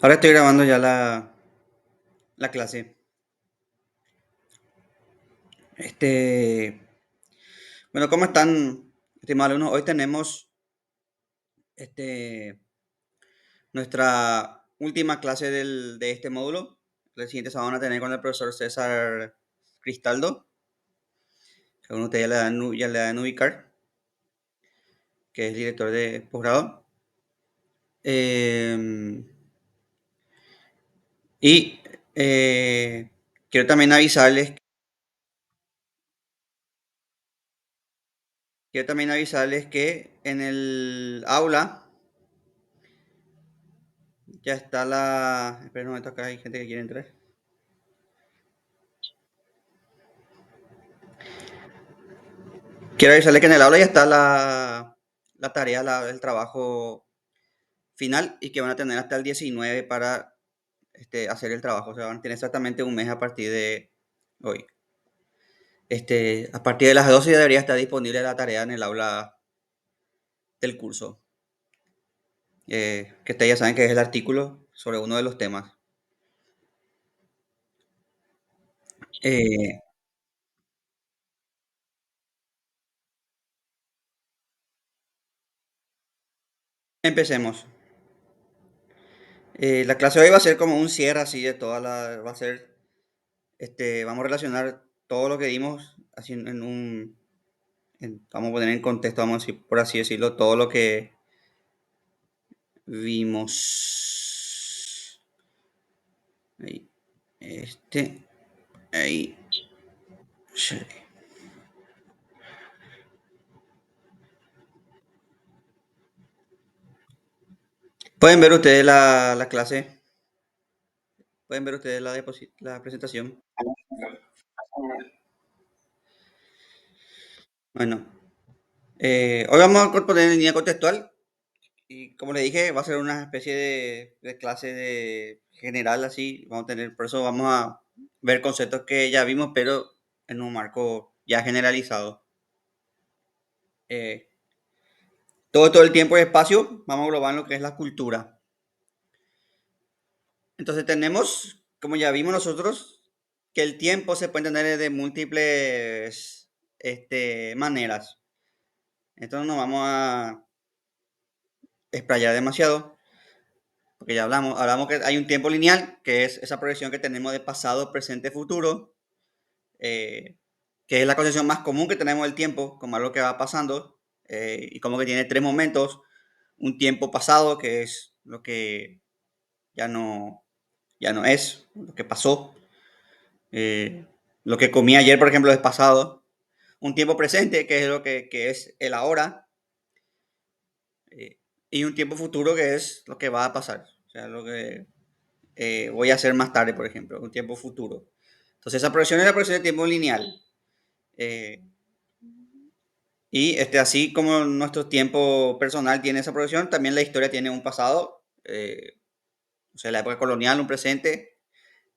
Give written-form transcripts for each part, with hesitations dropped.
Ahora estoy grabando ya la clase. Este, bueno, ¿cómo están, estimados alumnos? Hoy tenemos este, nuestra última clase de este módulo. La siguiente se van a tener con el profesor César Cristaldo, según ustedes ya le dan ubicar, que es director de posgrado. Em, y eh, quiero también avisarles que en el aula ya está Espera un momento, acá hay gente que quiere entrar. Quiero avisarle que en el aula ya está la tarea, el trabajo final y que van a tener hasta el 19 para hacer el trabajo. O sea, van a tener exactamente un mes a partir de hoy. A partir de las 12 ya debería estar disponible la tarea en el aula del curso. Que ustedes ya saben que es el artículo sobre uno de los temas. Eh, Empecemos. La clase de hoy va a ser como un cierre así de toda la... Va a ser, vamos a relacionar todo lo que dimos así en un... vamos a poner en contexto, vamos a decir, por así decirlo, todo lo que vimos. Ahí. Este, ahí. Sí. Pueden ver ustedes la clase, pueden ver ustedes la presentación. Bueno, hoy vamos a poner en línea contextual y como le dije, va a ser una especie de clase de general así. Vamos a tener, por eso vamos a ver conceptos que ya vimos, pero en un marco ya generalizado. Eh, todo el tiempo y espacio, vamos a englobar en lo que es la cultura. Entonces tenemos, como ya vimos nosotros, que el tiempo se puede entender de múltiples maneras. Entonces no vamos a explayar demasiado, porque ya hablamos que hay un tiempo lineal, que es esa progresión que tenemos de pasado, presente, futuro, eh, que es la concepción más común que tenemos del tiempo, como algo que va pasando, y como que tiene tres momentos: un tiempo pasado, que es lo que ya no, ya no es, lo que pasó. Eh, lo que comí ayer, por ejemplo, es pasado. Un tiempo presente, que es que es el ahora. eh, y un tiempo futuro, que es lo que va a pasar. O sea, lo que voy a hacer más tarde, por ejemplo. Un tiempo futuro. Entonces, esa progresión es la progresión de tiempo lineal. Eh, y así como nuestro tiempo personal tiene esa progresión, también la historia tiene un pasado. O sea, la época colonial, un presente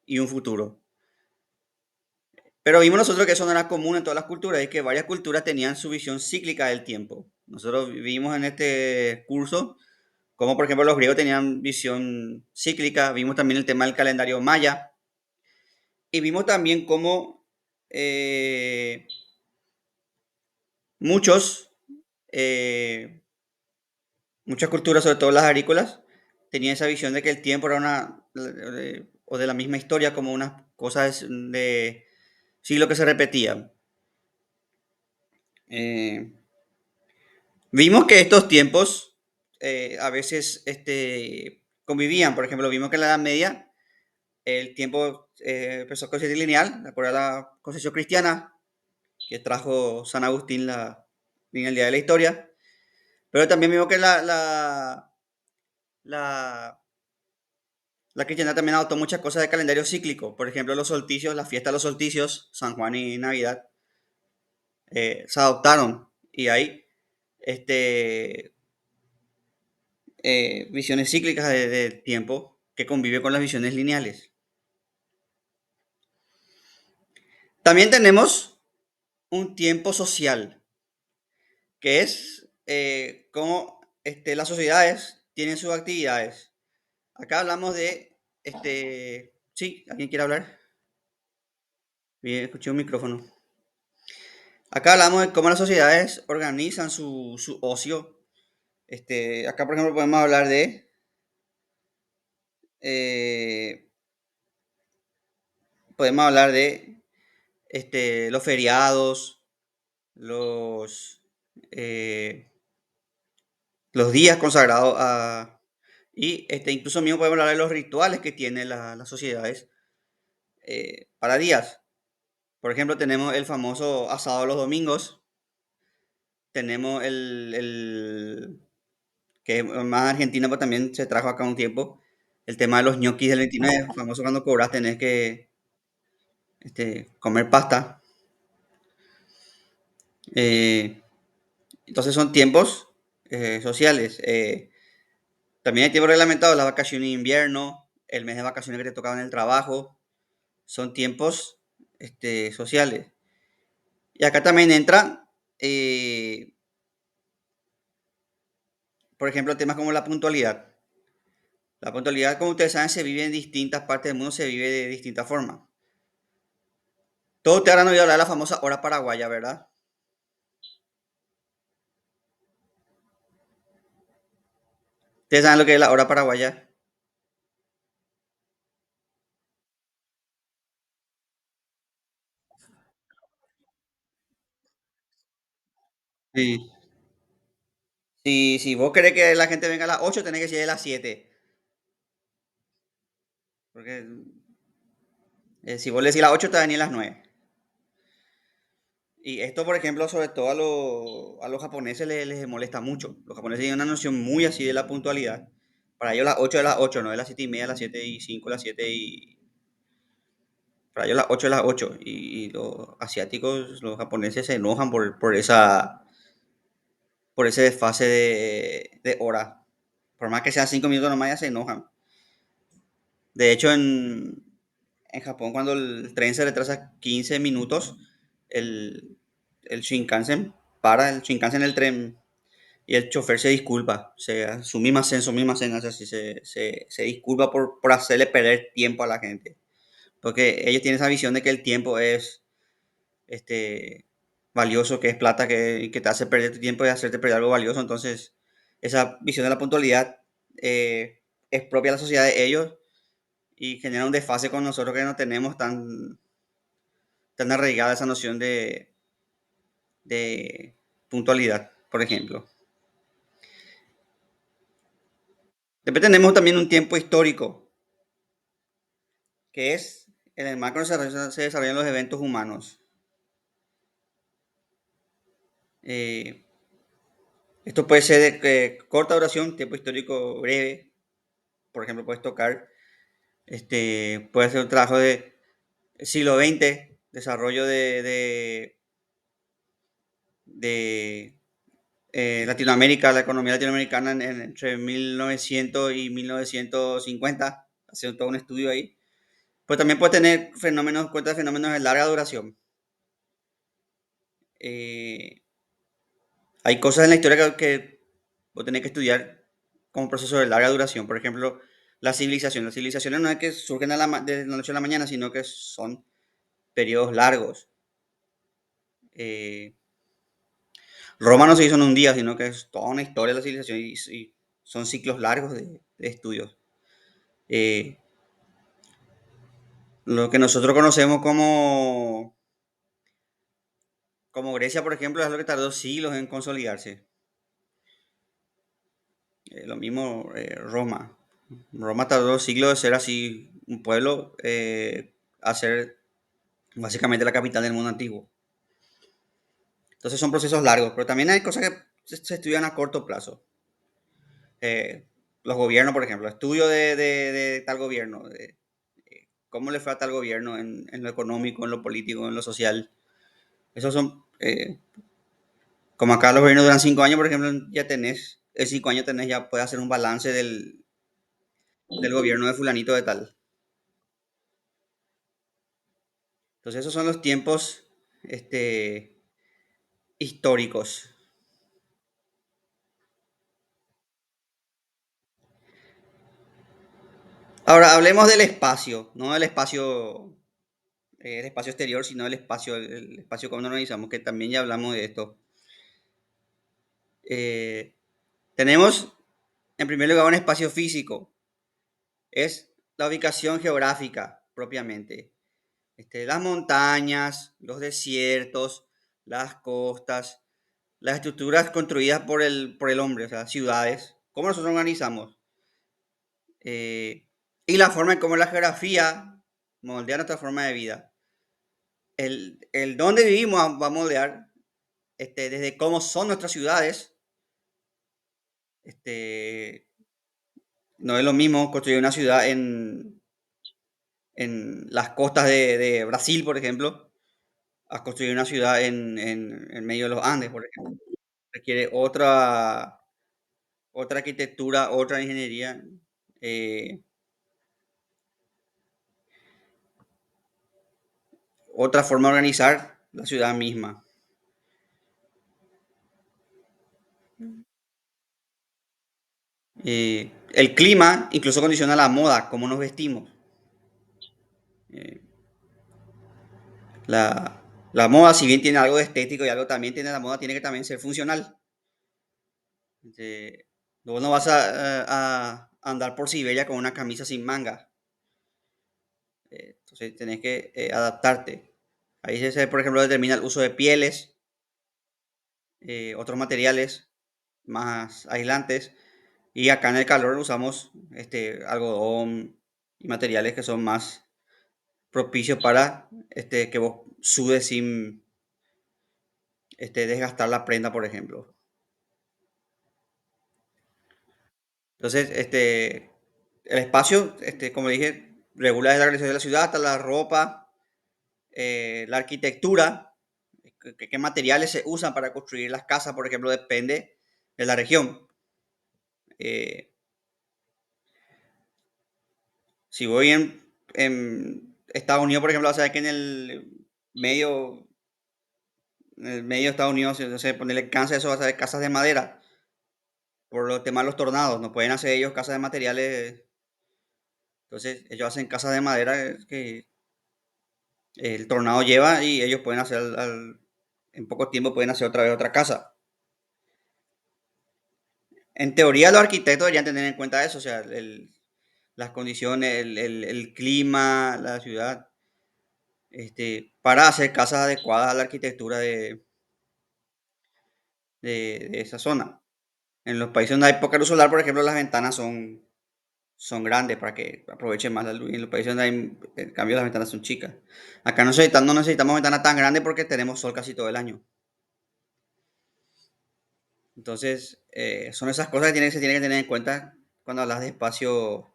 y un futuro. Pero vimos nosotros que eso no era común en todas las culturas y que varias culturas tenían su visión cíclica del tiempo. Nosotros vimos en este curso como, por ejemplo, los griegos tenían visión cíclica. Vimos también el tema del calendario maya y vimos también cómo eh, muchos, eh, muchas culturas, sobre todo las agrícolas, tenían esa visión de que el tiempo era o de la misma historia, como unas cosas de siglo que se repetían. Eh, Vimos que estos tiempos a veces convivían. Por ejemplo, vimos que en la Edad Media el tiempo empezó a concepción lineal, de acuerdo a la concepción cristiana que trajo San Agustín, la linealidad de la historia. Pero también vimos que la, la cristiandad también adoptó muchas cosas de calendario cíclico. Por ejemplo, los solsticios, la fiesta de los solsticios, San Juan y Navidad, se adoptaron. Y hay visiones cíclicas del tiempo que convive con las visiones lineales. También tenemos un tiempo social, que es cómo las sociedades tienen sus actividades. Acá hablamos de, sí, ¿alguien quiere hablar? Bien, escuché un micrófono. Acá hablamos de cómo las sociedades organizan su ocio. Acá, por ejemplo, eh, podemos hablar de los feriados, los, eh, los días consagrados y incluso mismo podemos hablar de los rituales que tienen las sociedades para días. Por ejemplo, tenemos el famoso asado los domingos, tenemos que es más argentino, pero también se trajo acá un tiempo, el tema de los ñoquis del 29, famoso cuando cobras tenés que comer pasta. Eh, entonces son tiempos sociales. También hay tiempos reglamentados, las vacaciones de invierno, el mes de vacaciones que te tocaba en el trabajo, son tiempos sociales. Y acá también entra, eh, por ejemplo, temas como la puntualidad. La puntualidad, como ustedes saben, se vive en distintas partes del mundo, se vive de distintas formas. Todo te habrán oído hablar de la famosa hora paraguaya, ¿verdad? Ustedes saben lo que es la hora paraguaya. Sí. Si vos querés que la gente venga a las 8, tenés que llegar a las 7. Porque si vos le decís a las 8, te van a venir a las 9. Y esto, por ejemplo, sobre todo a los japoneses les molesta mucho. Los japoneses tienen una noción muy así de la puntualidad. Para ellos las 8 es las 8, no es las 7 y media, las 7 y 5, las 7 y... Para ellos las 8 es las 8. Y los asiáticos, los japoneses se enojan por ese desfase de hora. Por más que sean 5 minutos nomás, ya se enojan. De hecho, en Japón, cuando el tren se retrasa 15 minutos, el, el Shinkansen el Shinkansen el tren y el chofer se disculpa. O sea, su misma sen, o sea, sí, se disculpa por hacerle perder tiempo a la gente. Porque ellos tienen esa visión de que el tiempo es este, valioso, que es plata, que te hace perder tu tiempo y hacerte perder algo valioso. Entonces, esa visión de la puntualidad es propia de la sociedad de ellos y genera un desfase con nosotros que no tenemos tan arraigada esa noción de puntualidad, por ejemplo. Después tenemos también un tiempo histórico, que es en el marco donde se desarrollan los eventos humanos. Eh, Esto puede ser de corta duración, tiempo histórico breve. Por ejemplo, puedes tocar, puede ser un trabajo de siglo XX, desarrollo de Latinoamérica, la economía latinoamericana entre 1900 y 1950, haciendo todo un estudio ahí. Pues también puede tener fenómenos, cuenta de fenómenos de larga duración. Eh, Hay cosas en la historia que vos tenés que estudiar como proceso de larga duración. Por ejemplo, la civilización. Las civilizaciones no es que surgen de la noche a la mañana, sino que son periodos largos. Eh, Roma no se hizo en un día, sino que es toda una historia de la civilización y son ciclos largos de estudios. Eh, lo que nosotros conocemos como Grecia, por ejemplo, es lo que tardó siglos en consolidarse. Lo mismo Roma. Roma tardó siglos de ser así un pueblo a ser básicamente la capital del mundo antiguo. Entonces son procesos largos, pero también hay cosas que se estudian a corto plazo. Los gobiernos, por ejemplo, estudio de tal gobierno, cómo le fue a tal gobierno en lo económico, en lo político, en lo social. Esos son, como acá los gobiernos duran 5 años, por ejemplo, ya tenés, en 5 años tenés, ya puedes hacer un balance del gobierno de fulanito de tal. Entonces esos son los tiempos históricos. Ahora hablemos del espacio, no el espacio exterior, sino el espacio como nos organizamos, que también ya hablamos de esto. Eh, tenemos, en primer lugar, un espacio físico, es la ubicación geográfica propiamente. Las montañas, los desiertos, las costas, las estructuras construidas por el hombre, o sea, ciudades, cómo nosotros organizamos. Y la forma en cómo la geografía moldea nuestra forma de vida. El dónde vivimos va a moldear desde cómo son nuestras ciudades. Este, no es lo mismo construir una ciudad en las costas de Brasil, por ejemplo, a construir una ciudad en medio de los Andes, por ejemplo. Requiere otra arquitectura, otra ingeniería, eh, otra forma de organizar la ciudad misma. El clima incluso condiciona la moda, cómo nos vestimos. Eh, la moda, si bien tiene algo de estético y algo también tiene la moda, tiene que también ser funcional. Eh, Luego no vas a andar por Siberia con una camisa sin manga. Entonces tenés que adaptarte. Ahí por ejemplo, determina el uso de pieles, otros materiales más aislantes. Y acá en el calor usamos algodón y materiales que son más propicios para que vos sudes sin desgastar la prenda, por ejemplo. Entonces, el espacio, como dije, regula desde la organización de la ciudad hasta la ropa, la arquitectura, qué materiales se usan para construir las casas, por ejemplo, depende de la región. Eh, si voy en Estados Unidos, por ejemplo, vas a ver que medio, en el medio de Estados Unidos, no sé, ponerle Kansas, eso vas a ver casas de madera, por los temas de los tornados, no pueden hacer ellos casas de materiales, entonces ellos hacen casas de madera que el tornado lleva y ellos pueden hacer en poco tiempo pueden hacer otra vez otra casa. En teoría los arquitectos deberían tener en cuenta eso, o sea, las condiciones, el clima, la ciudad, para hacer casas adecuadas a la arquitectura de esa zona. En los países donde hay poca luz solar, por ejemplo, las ventanas son grandes para que aprovechen más la luz. Y en los países donde hay, en cambio, las ventanas son chicas. Acá no necesitamos ventanas tan grandes porque tenemos sol casi todo el año. Entonces, son esas cosas que se tienen que tener en cuenta cuando hablas de espacio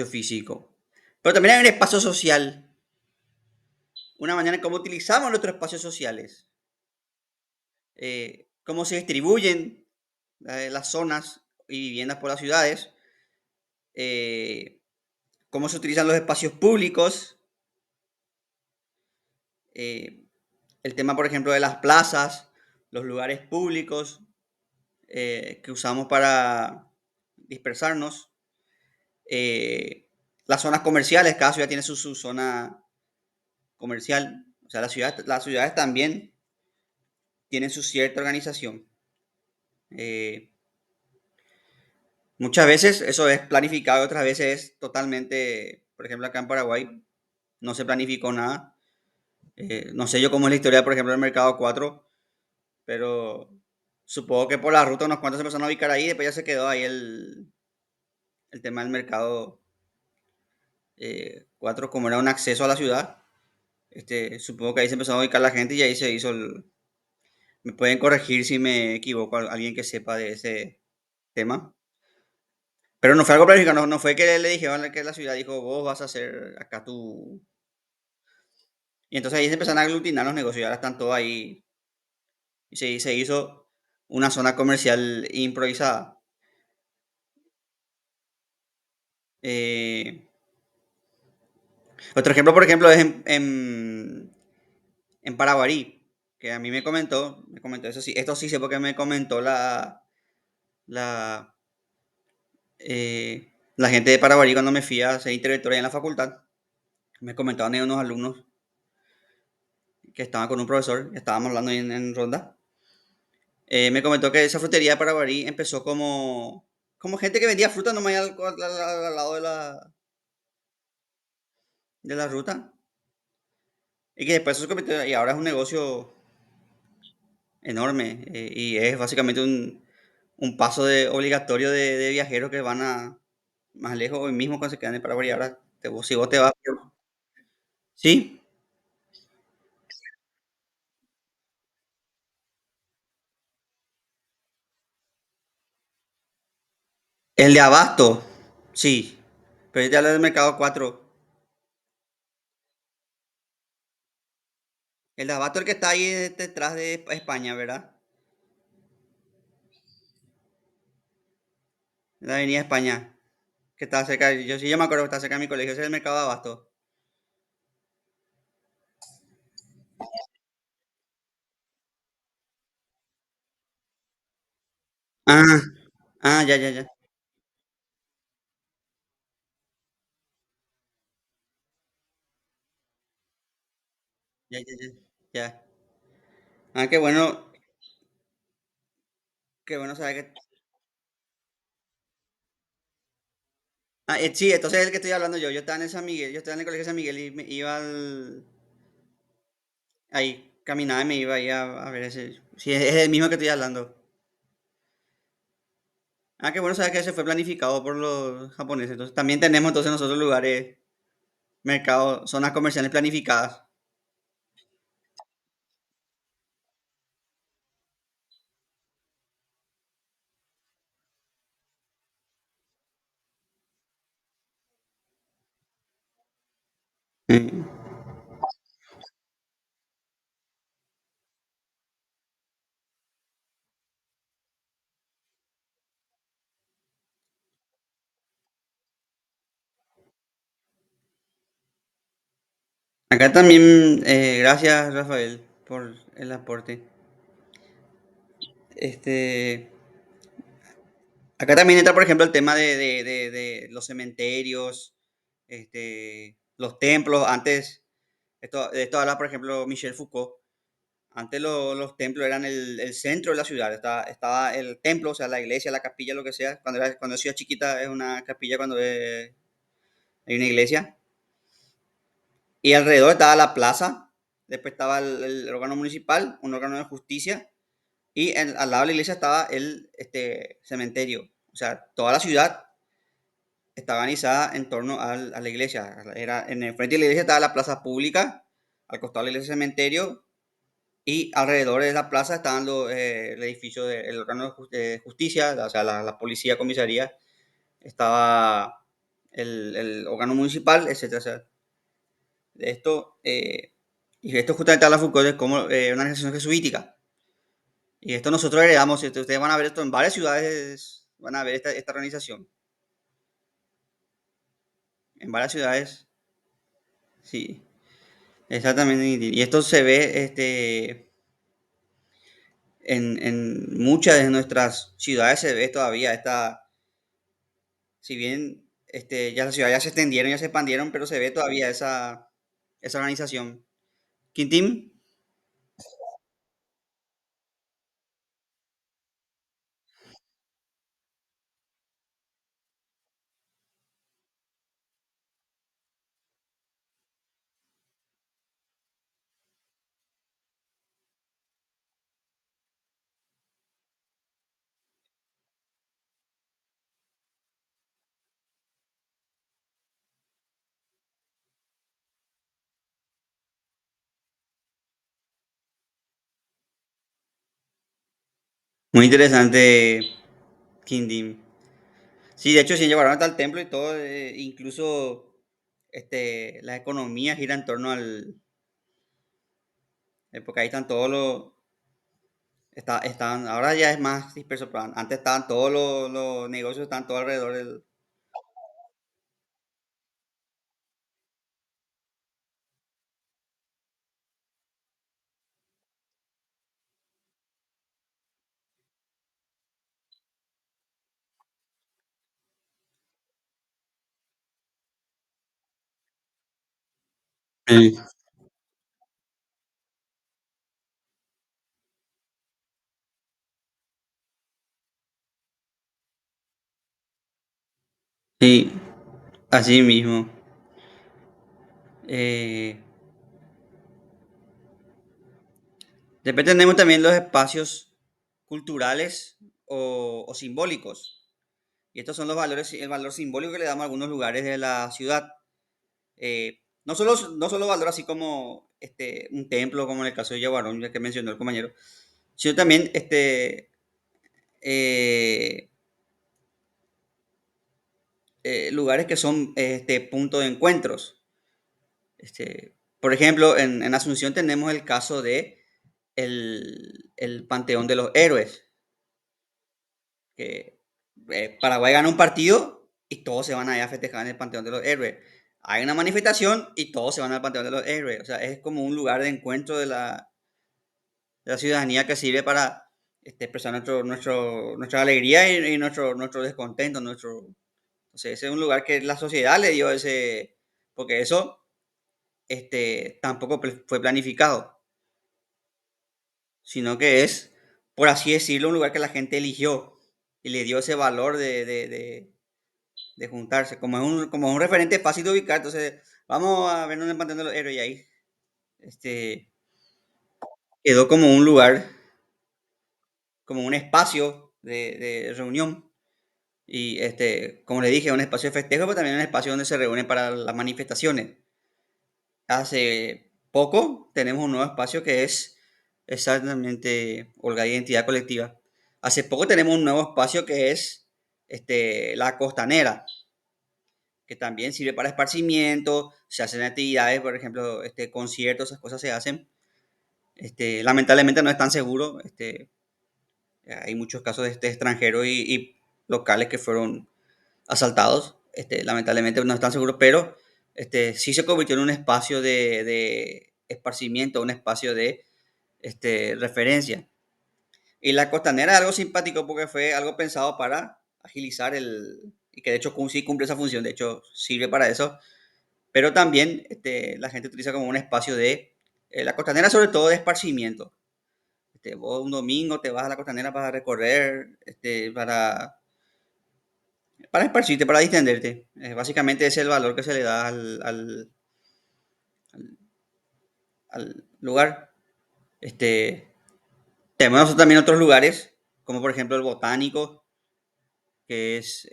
físico. Pero también hay un espacio social, una manera en cómo utilizamos nuestros espacios sociales, cómo se distribuyen las zonas y viviendas por las ciudades, eh, cómo se utilizan los espacios públicos, eh, el tema, por ejemplo, de las plazas, los lugares públicos que usamos para dispersarnos, las zonas comerciales, cada ciudad tiene su zona comercial, o sea, las ciudades también tienen su cierta organización. Eh, Muchas veces eso es planificado, otras veces es totalmente, por ejemplo, acá en Paraguay no se planificó nada. No sé yo cómo es la historia, por ejemplo, del Mercado 4, pero supongo que por la ruta unos cuantos se empezaron a ubicar ahí, después ya se quedó ahí el tema del Mercado 4, como era un acceso a la ciudad. Supongo que ahí se empezó a ubicar la gente y ahí se hizo Me pueden corregir si me equivoco, alguien que sepa de ese tema. Pero no fue algo planificado, no fue que le dijeron que la ciudad dijo, vos vas a hacer acá tu... Y entonces ahí se empezaron a aglutinar los negocios y ahora están todos ahí. Y se hizo una zona comercial improvisada. Eh, Otro ejemplo, por ejemplo, es en Paraguarí, que a mí me comentó, eso sí, esto sí sé porque me comentó la La gente de Paraguay, cuando me fui a hacer interventoría en la facultad, me comentaban de unos alumnos que estaban con un profesor, estábamos hablando en ronda. Me comentó que esa frutería de Paraguay empezó como gente que vendía fruta nomás ahí al lado de la ruta. Y que después eso se convirtió, y ahora es un negocio enorme. Y es básicamente un paso obligatorio de viajeros que van a más lejos hoy mismo cuando se quedan en Paraguay. Ahora, si vos te vas. Sí, el de Abasto, sí. Pero yo te hablo del Mercado 4. El de Abasto, el que está ahí detrás de España, ¿verdad? La Avenida España, que está cerca, yo sí, yo me acuerdo que está cerca de mi colegio, ese es el Mercado de Abasto. Ah, ya, ya, ya. Ya, ya, ya. Ya. Ah, qué bueno saber que. Ah, sí, entonces es el que estoy hablando yo. Yo estaba en San Miguel, yo estaba en el colegio de San Miguel y me iba ahí, caminaba y me iba ahí a ver ese. Sí, es el mismo que estoy hablando. Ah, qué bueno saber que ese fue planificado por los japoneses. Entonces también tenemos entonces nosotros lugares, mercados, zonas comerciales planificadas. Mm. Acá también, gracias Rafael por el aporte. Este, acá también entra, por ejemplo, el tema de los cementerios, los templos. Antes, de esto habla, por ejemplo, Michel Foucault. Antes los templos eran el centro de la ciudad. Estaba el templo, o sea, la iglesia, la capilla, lo que sea. Cuando es ciudad chiquita es una capilla, hay una iglesia. Y alrededor estaba la plaza. Después estaba el órgano municipal, un órgano de justicia. Y al lado de la iglesia estaba el cementerio. O sea, toda la ciudad estaba organizada en torno a la iglesia. En el frente de la iglesia estaba la plaza pública, al costado de la iglesia cementerio, y alrededor de la plaza estaban el edificio del órgano de justicia, o sea, la policía, comisaría, estaba el órgano municipal, etcétera. O sea, esto, y esto justamente habla Foucault de cómo una organización jesuítica. Y esto nosotros heredamos, ustedes van a ver esto en varias ciudades, van a ver esta organización. En varias ciudades, sí, exactamente. Y esto se ve en muchas de nuestras ciudades, se ve todavía si bien ya las ciudades ya se extendieron, ya se expandieron, pero se ve todavía esa organización. Quintín, muy interesante, Quintín. Sí, de hecho, sí llevaron hasta el templo y todo, incluso la economía gira en torno porque ahí están todos ahora ya es más disperso, pero antes estaban todos los negocios, estaban todo alrededor del. Sí, sí, así mismo. Eh, Después tenemos también los espacios culturales o simbólicos. Y estos son los valores, el valor simbólico que le damos a algunos lugares de la ciudad. No solo valor así como un templo, como en el caso de Yaguarón, ya que mencionó el compañero, sino también eh, lugares que son punto de encuentros. Por ejemplo, en Asunción tenemos el caso de el Panteón de los Héroes, que Paraguay gana un partido y todos se van allá a festejar en el Panteón de los Héroes. Hay una manifestación y todos se van al Panteón de los Héroes. O sea, es como un lugar de encuentro de la ciudadanía que sirve para expresar nuestra alegría y nuestro descontento. O sea, ese es un lugar que la sociedad le dio ese, porque eso tampoco fue planificado, sino que es, por así decirlo, un lugar que la gente eligió y le dio ese valor de juntarse. Como es un referente fácil de ubicar, entonces vamos a vernos en el Panteón de los Héroes y ahí este, quedó como un lugar, como un espacio de reunión. Y como le dije, un espacio de festejo, pero también un espacio donde se reúnen para las manifestaciones. Hace poco tenemos un nuevo espacio que es exactamente Olga Identidad Colectiva. Hace poco tenemos un nuevo espacio que es la Costanera, que también sirve para esparcimiento, se hacen actividades, por ejemplo, conciertos, esas cosas se hacen. Lamentablemente no es tan seguro. Hay muchos casos de extranjeros y locales que fueron asaltados. Lamentablemente no están seguros, pero sí se convirtió en un espacio de esparcimiento, un espacio de referencia. Y la costanera es algo simpático porque fue algo pensado para agilizar y que de hecho sí cumple esa función, de hecho sirve para eso, pero también la gente utiliza como un espacio la costanera sobre todo de esparcimiento. Vos un domingo te vas a la costanera para recorrer, para esparcirte, para distenderte. Básicamente ese es el valor que se le da al lugar. Este, Tenemos también otros lugares, como por ejemplo el Botánico, que es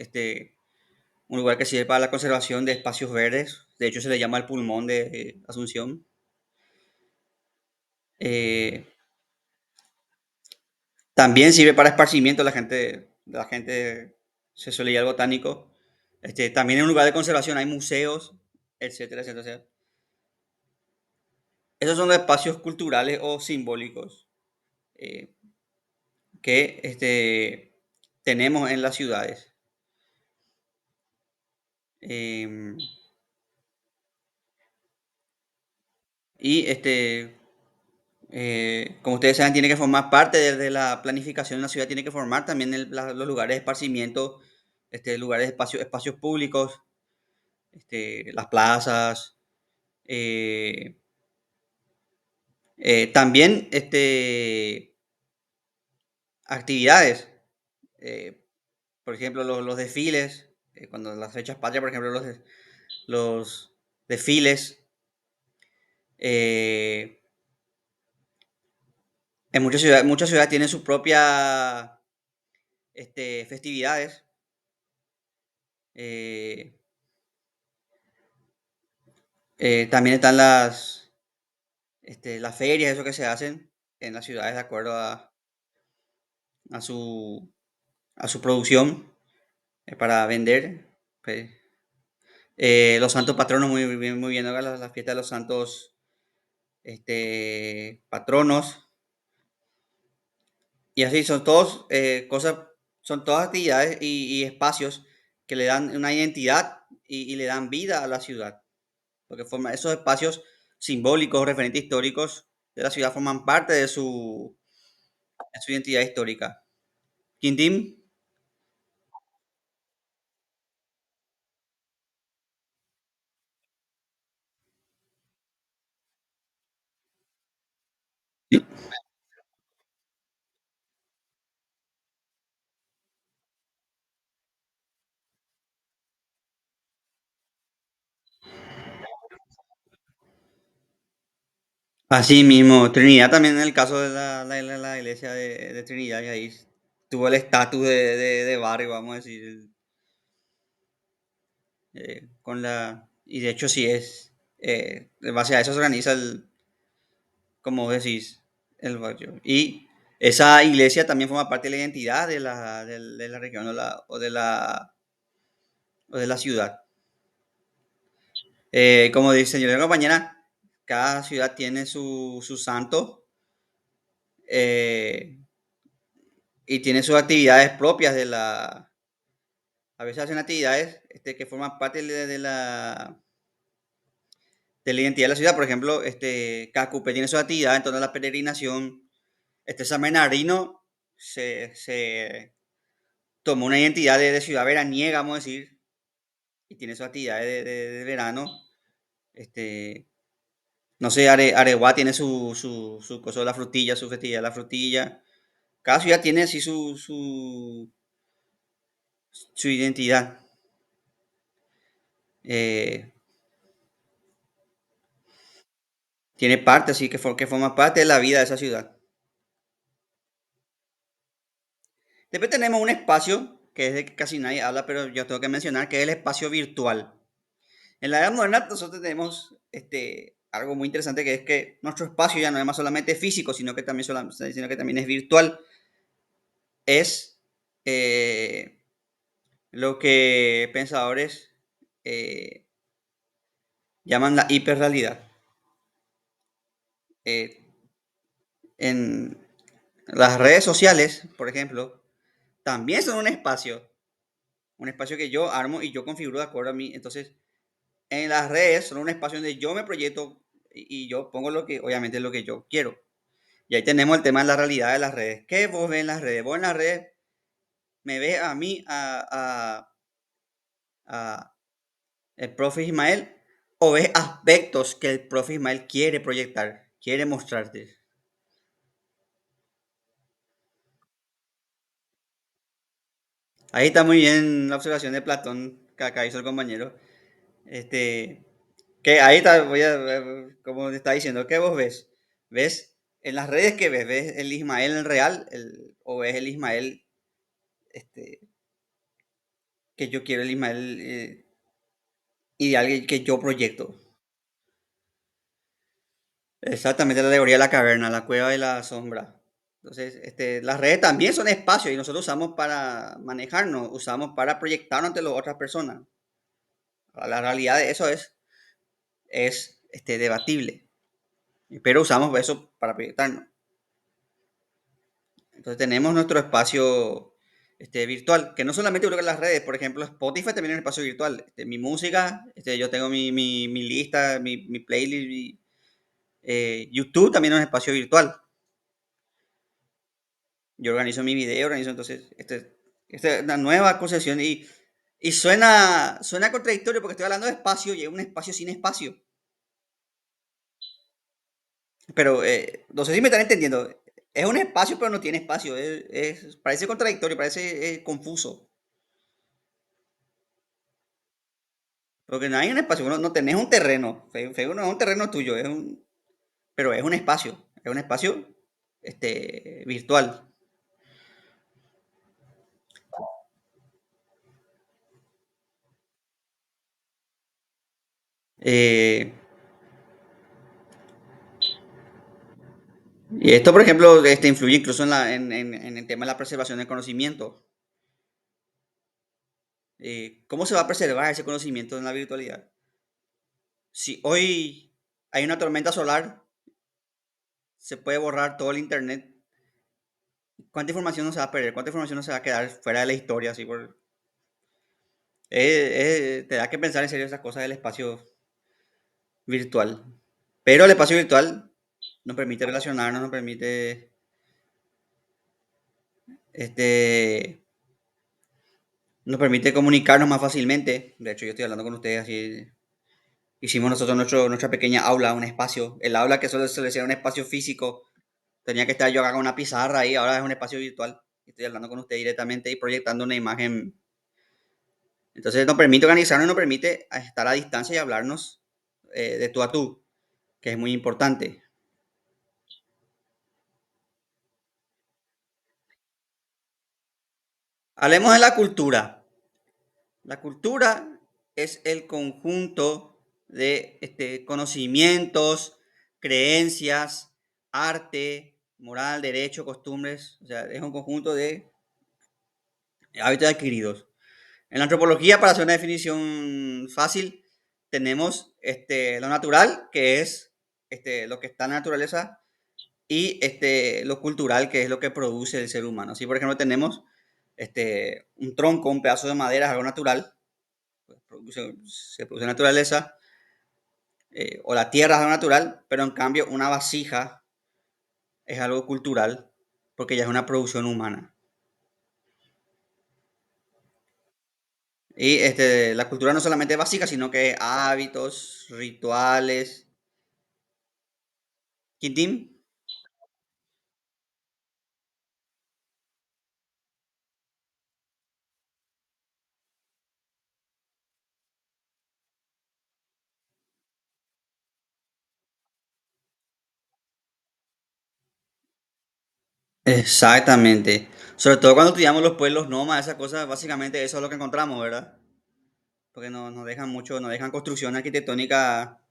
un lugar que sirve para la conservación de espacios verdes. De hecho, se le llama el pulmón de Asunción. Eh, También sirve para esparcimiento. La gente se suele ir al Botánico. También es un lugar de conservación, hay museos, etcétera, etcétera. O sea, esos son los espacios culturales o simbólicos eh, que tenemos en las ciudades. Em, y como ustedes saben, tiene que formar parte de la planificación de la ciudad, tiene que formar también los lugares de esparcimiento, lugares de espacios públicos, las plazas. eh, También actividades, eh, por ejemplo, los desfiles, cuando las fechas patrias, por ejemplo, los desfiles. eh, en muchas ciudades tienen sus propias festividades. eh, También están las ferias, eso que se hacen en las ciudades de acuerdo a su, a su producción para vender. Pues, los santos patronos, muy bien, ¿no? La fiesta de los santos patronos. Y así son todas actividades y espacios que le dan una identidad y le dan vida a la ciudad. Porque esos espacios simbólicos, referentes históricos de la ciudad forman parte de su identidad histórica. Quintín, Así mismo, Trinidad también en el caso de la iglesia de Trinidad, y ahí tuvo el estatus de barrio, vamos a decir, con la... Y de hecho sí es, en base a eso se organiza el, como decís, el barrio. Y esa iglesia también forma parte de la identidad de la región o de la ciudad. Como dice yo la compañera, cada ciudad tiene su santo, eh, y tiene sus actividades propias a veces hacen actividades que forman parte de la identidad de la ciudad. Por ejemplo, Cacupe tiene su actividad en torno a la peregrinación. San Bernardino se tomó una identidad de ciudad veraniega, vamos a decir, y tiene su actividad de verano. Este, no sé, Areguá tiene su cosa de la frutilla, su festividad de la frutilla. Cada ciudad tiene así su identidad. Eh, Tiene parte, así que forma parte de la vida de esa ciudad. Después tenemos un espacio que es de que casi nadie habla, pero yo tengo que mencionar, que es el espacio virtual. En la era moderna nosotros tenemos algo muy interesante, que es que nuestro espacio ya no es más solamente físico, sino que también es virtual. Es eh, lo que pensadores eh, llaman la hiperrealidad. Eh, en las redes sociales, por ejemplo, también son un espacio que yo armo y yo configuro de acuerdo a mí. Entonces, en las redes son un espacio donde yo me proyecto y yo pongo lo que, obviamente, lo que yo quiero. Y ahí tenemos el tema de la realidad de las redes. ¿Qué vos ves en las redes? Vos en las redes me ves a mí, a el profe Ismael, o ves aspectos que el profe Ismael quiere proyectar, quiere mostrarte. Ahí está muy bien la observación de Platón que acá hizo el compañero. Este, que ahí está, como te está diciendo, ¿qué vos ves? ¿Ves en las redes que ves? ¿Ves el Ismael en real? ¿O ves el Ismael este, que yo quiero, el Ismael ideal que yo proyecto? Exactamente, la alegoría de la caverna, la cueva de la sombra. Entonces, las redes también son espacios y nosotros usamos para manejarnos, usamos para proyectarnos ante las otras personas. La realidad de eso es debatible, pero usamos eso para proyectarnos. Entonces tenemos nuestro espacio virtual, que no solamente creo que las redes, por ejemplo, Spotify también es un espacio virtual. Mi música, yo tengo mi lista, mi playlist, YouTube también es un espacio virtual. Yo organizo mi video, organizo entonces, esta es una nueva concesión y suena contradictorio porque estoy hablando de espacio y es un espacio sin espacio. Pero no sé si me están entendiendo. Es un espacio, pero no tiene espacio. Parece contradictorio, parece confuso. Porque no hay un espacio, no tenés un terreno. Facebook no es un terreno tuyo, pero es un espacio. Es un espacio virtual. Eh, y esto, por ejemplo, influye incluso en el tema de la preservación del conocimiento. ¿Cómo se va a preservar ese conocimiento en la virtualidad? Si hoy hay una tormenta solar, se puede borrar todo el internet. ¿Cuánta información no se va a perder? ¿Cuánta información no se va a quedar fuera de la historia? Así te da que pensar en serio esas cosas del espacio virtual. Pero el espacio virtual nos permite relacionarnos, nos permite este, nos permite comunicarnos más fácilmente. De hecho, yo estoy hablando con ustedes así. Hicimos nosotros nuestra pequeña aula, un espacio. El aula que suele ser un espacio físico. Tenía que estar yo acá con una pizarra ahí, ahora es un espacio virtual. Estoy hablando con usted directamente y proyectando una imagen. Entonces nos permite organizarnos, nos permite estar a distancia y hablarnos de tú a tú, que es muy importante. Hablemos de la cultura. La cultura es el conjunto de conocimientos, creencias, arte, moral, derecho, costumbres. O sea, es un conjunto de hábitos adquiridos. En la antropología, para hacer una definición fácil, tenemos lo natural, que es lo que está en la naturaleza, y lo cultural, que es lo que produce el ser humano. Así, por ejemplo, tenemos un tronco, un pedazo de madera, es algo natural, pues, se produce en naturaleza, o la tierra es algo natural, pero en cambio una vasija es algo cultural, porque ya es una producción humana. Y la cultura no solamente es básica, sino que hábitos, rituales. Quintín. Exactamente. Sobre todo cuando estudiamos los pueblos nómadas, esas cosas, básicamente eso es lo que encontramos, ¿verdad? Porque nos dejan mucho, nos dejan construcción arquitectónica,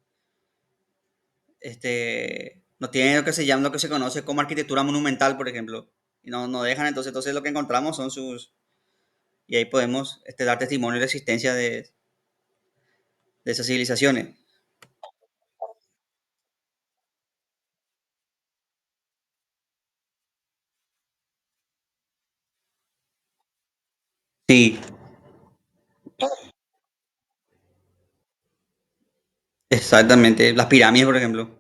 no tienen lo que se llama, lo que se conoce como arquitectura monumental, por ejemplo. Y no nos dejan, entonces lo que encontramos son sus, y ahí podemos dar testimonio de la existencia de esas civilizaciones. Sí, exactamente. Las pirámides, por ejemplo.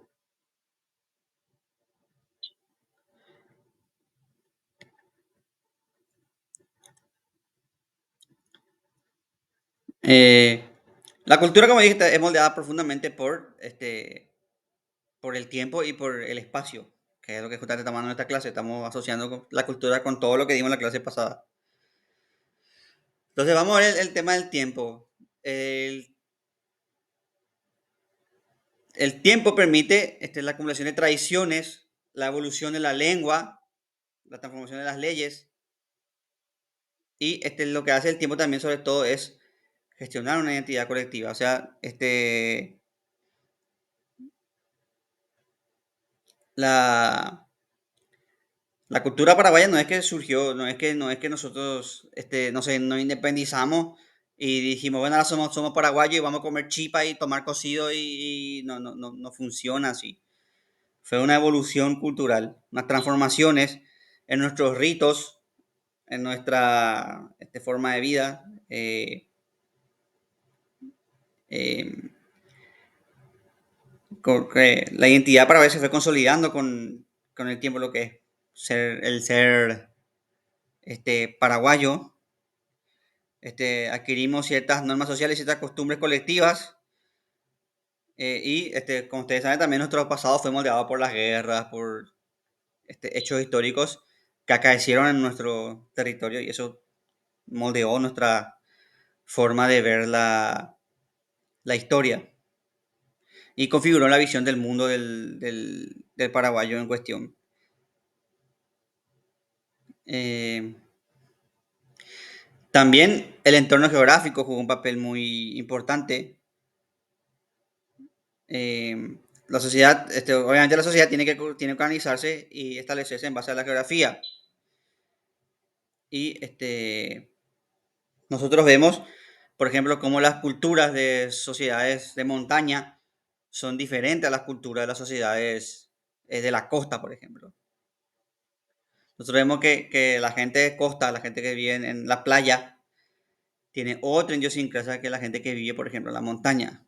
Eh, la cultura, como dijiste, es moldeada profundamente por el tiempo y por el espacio, que es lo que justamente estamos en esta clase. Estamos asociando la cultura con todo lo que dimos en la clase pasada. Entonces vamos a ver el tema del tiempo. El, el tiempo permite la acumulación de tradiciones, la evolución de la lengua, la transformación de las leyes, y lo que hace el tiempo también sobre todo es gestionar una identidad colectiva. O sea, la, la cultura paraguaya no es que surgió, no es que nosotros no sé, nos independizamos y dijimos, bueno, ahora somos paraguayos y vamos a comer chipa y tomar cocido y no funciona así. Fue una evolución cultural, unas transformaciones en nuestros ritos, en nuestra forma de vida. Eh, que la identidad para se fue consolidando con el tiempo, lo que es el ser paraguayo. Adquirimos ciertas normas sociales, ciertas costumbres colectivas, y como ustedes saben también nuestro pasado fue moldeado por las guerras, por hechos históricos que acaecieron en nuestro territorio y eso moldeó nuestra forma de ver la historia y configuró la visión del mundo del paraguayo en cuestión. Eh, También el entorno geográfico jugó un papel muy importante. La sociedad, obviamente la sociedad tiene que organizarse y establecerse en base a la geografía. Y nosotros vemos, por ejemplo, cómo las culturas de sociedades de montaña son diferentes a las culturas de las sociedades de la costa, por ejemplo. Nosotros vemos que la gente de costa, la gente que vive en la playa, tiene otra idiosincrasia que la gente que vive, por ejemplo, en la montaña.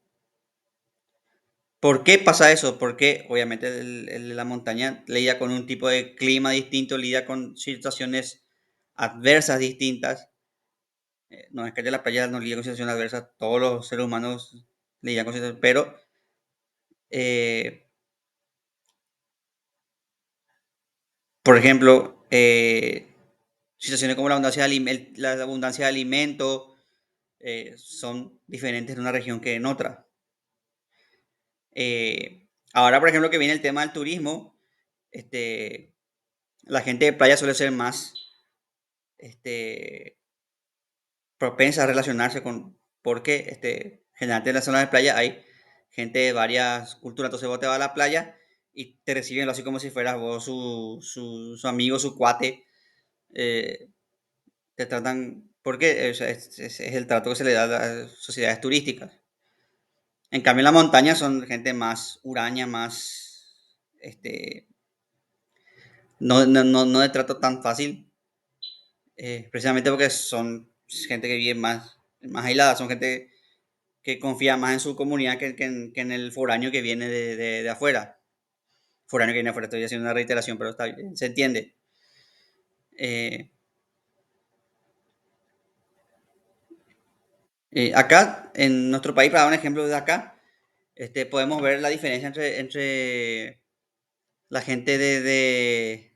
¿Por qué pasa eso? Porque obviamente el de la montaña lidia con un tipo de clima distinto, lidia con situaciones adversas distintas. No es que el de la playa no lidia con situaciones adversas, todos los seres humanos lidian con situaciones, pero eh, por ejemplo, situaciones como la abundancia de alimento son diferentes en una región que en otra. Ahora, por ejemplo, que viene el tema del turismo, este, la gente de playa suele ser más propensa a relacionarse con, porque generalmente en las zonas de playa hay gente de varias culturas, entonces vos te vas a la playa y te reciben así como si fueras vos su amigo, su cuate, eh, te tratan, porque es el trato que se le da a las sociedades turísticas. En cambio, en la montaña son gente más huraña, más, no de trato tan fácil, precisamente porque son gente que vive más aislada, son gente que confía más en su comunidad que en el foráneo que viene de afuera. Foráneo que viene de afuera, estoy haciendo una reiteración, pero está bien, se entiende. Eh, Acá, en nuestro país, para dar un ejemplo de acá, podemos ver la diferencia entre la gente de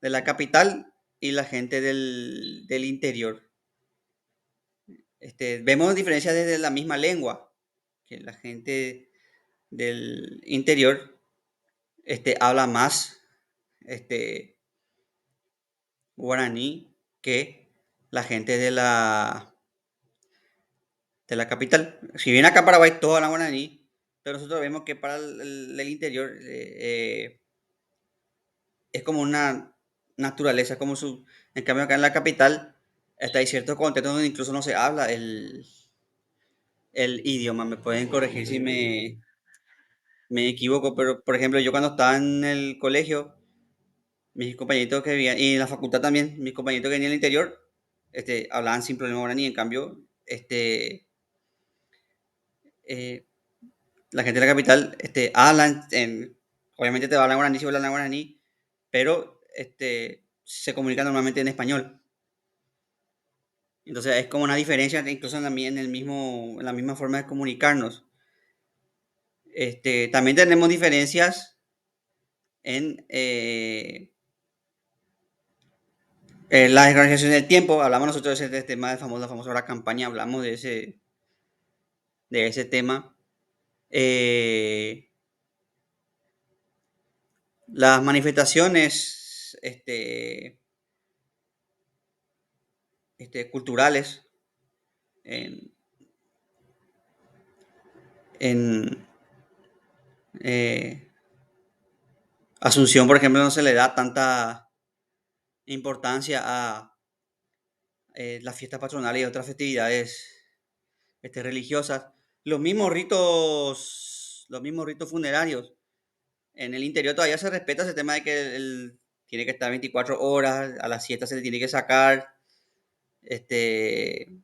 la capital y la gente del interior. Vemos diferencias desde la misma lengua, que la gente del interior habla más este, guaraní que la gente de la capital. Si bien acá en Paraguay todos hablan guaraní, pero nosotros vemos que para el interior es como una naturaleza, como su... En cambio acá en la capital hay ciertos contextos donde incluso no se habla el idioma. Me pueden corregir si me equivoco, pero por ejemplo yo cuando estaba en el colegio, mis compañeritos que vivían, y en la facultad también, mis compañeritos que venían del interior, hablaban sin problema guaraní. En cambio, eh, la gente de la capital hablan, obviamente te hablan guaraní si hablan guaraní, pero se comunican normalmente en español. Entonces es como una diferencia incluso en el mismo, en la misma forma de comunicarnos. También tenemos diferencias en la organización del tiempo. Hablamos nosotros de ese tema de la famosa hora campaña, hablamos de ese tema. Eh, las manifestaciones culturales en, en eh, Asunción, por ejemplo, no se le da tanta importancia a las fiestas patronales y otras festividades religiosas. Los mismos ritos funerarios. En el interior todavía se respeta ese tema de que tiene que estar 24 horas, a las siestas se le tiene que sacar. Este,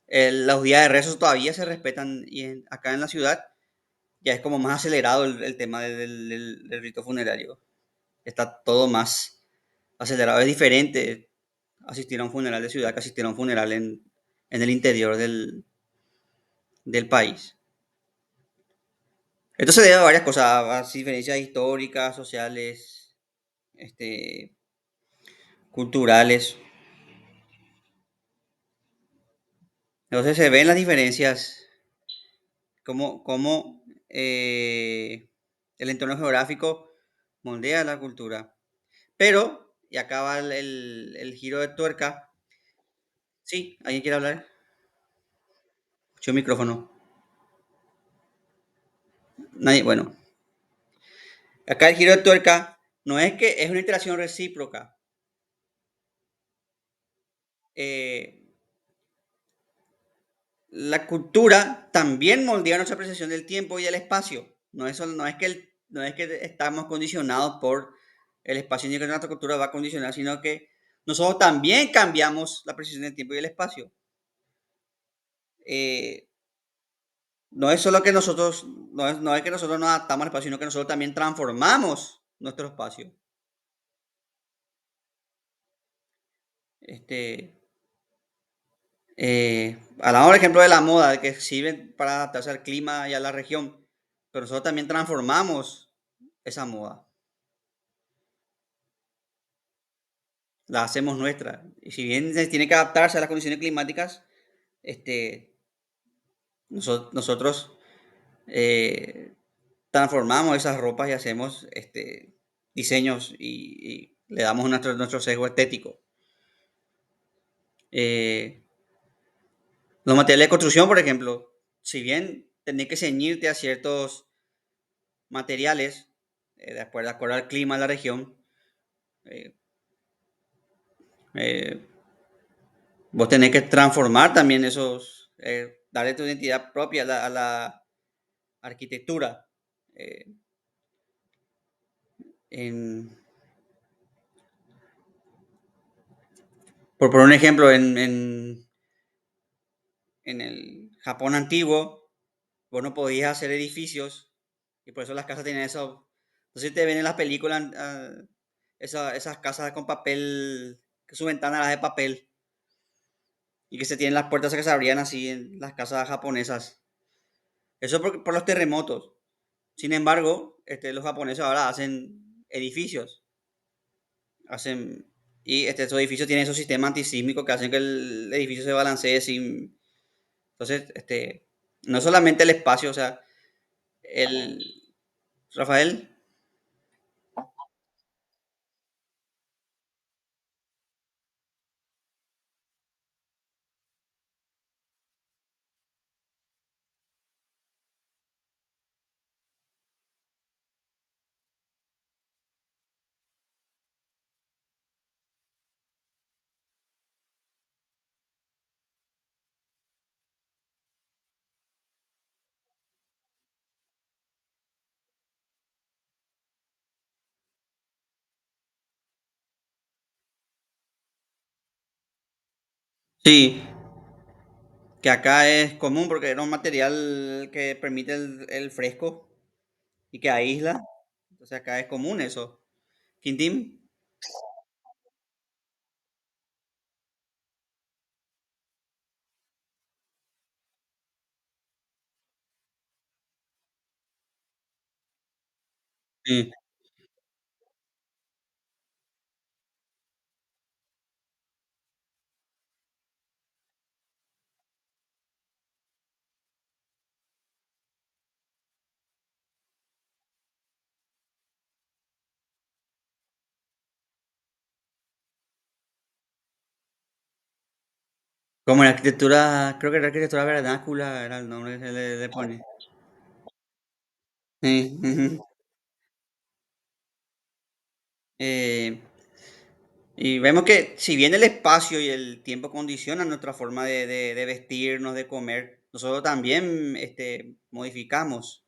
los días de rezos todavía se respetan y acá en la ciudad ya es como más acelerado el tema del rito funerario. Está todo más acelerado. Es diferente asistir a un funeral de ciudad que asistir a un funeral en el interior del país. Esto se debe a varias cosas, a diferencias históricas, sociales, este, culturales. Entonces se ven las diferencias, cómo el entorno geográfico moldea la cultura. Pero, y acaba el giro de tuerca. Sí, ¿alguien quiere hablar? Escucho el micrófono. Nadie, bueno. Acá el giro de tuerca no es que es una interacción recíproca. Eh, la cultura también moldea nuestra apreciación del tiempo y del espacio. No es que estamos condicionados por el espacio ni que nuestra cultura va a condicionar, sino que nosotros también cambiamos la apreciación del tiempo y del espacio. Eh, no es solo que nosotros, no es que nosotros nos adaptamos al espacio, sino que nosotros también transformamos nuestro espacio. Este, Hablamos, por ejemplo, de la moda, que sirve para adaptarse al clima y a la región, pero nosotros también transformamos esa moda, la hacemos nuestra. Y si bien se tiene que adaptarse a las condiciones climáticas, este, nosotros eh, transformamos esas ropas y hacemos diseños y le damos nuestro sesgo estético. Eh, Los materiales de construcción, por ejemplo, si bien tenés que ceñirte a ciertos materiales, de acuerdo al clima de la región, eh, eh, vos tenés que transformar también esos, darle tu identidad propia a la arquitectura. eh, en- por poner un ejemplo, en el Japón antiguo, vos no podías hacer edificios y por eso las casas tenían eso. Entonces te ven en las películas esas casas con papel, que su ventana era de papel y que se tienen las puertas que se abrían así en las casas japonesas. Eso por los terremotos. Sin embargo, los japoneses ahora hacen edificios, hacen y estos edificios tienen esos sistemas antisísmicos que hacen que el edificio se balancee sin. Entonces, no solamente el espacio, o sea, el Rafael, sí, que acá es común porque era un material que permite el fresco y que aísla. Entonces acá es común eso. Quintín, sí. Como en arquitectura, creo que era arquitectura vernácula, era el nombre que se le pone. Sí, ujú. Eh, y vemos que si bien el espacio y el tiempo condicionan nuestra forma de vestirnos, de comer, nosotros también modificamos.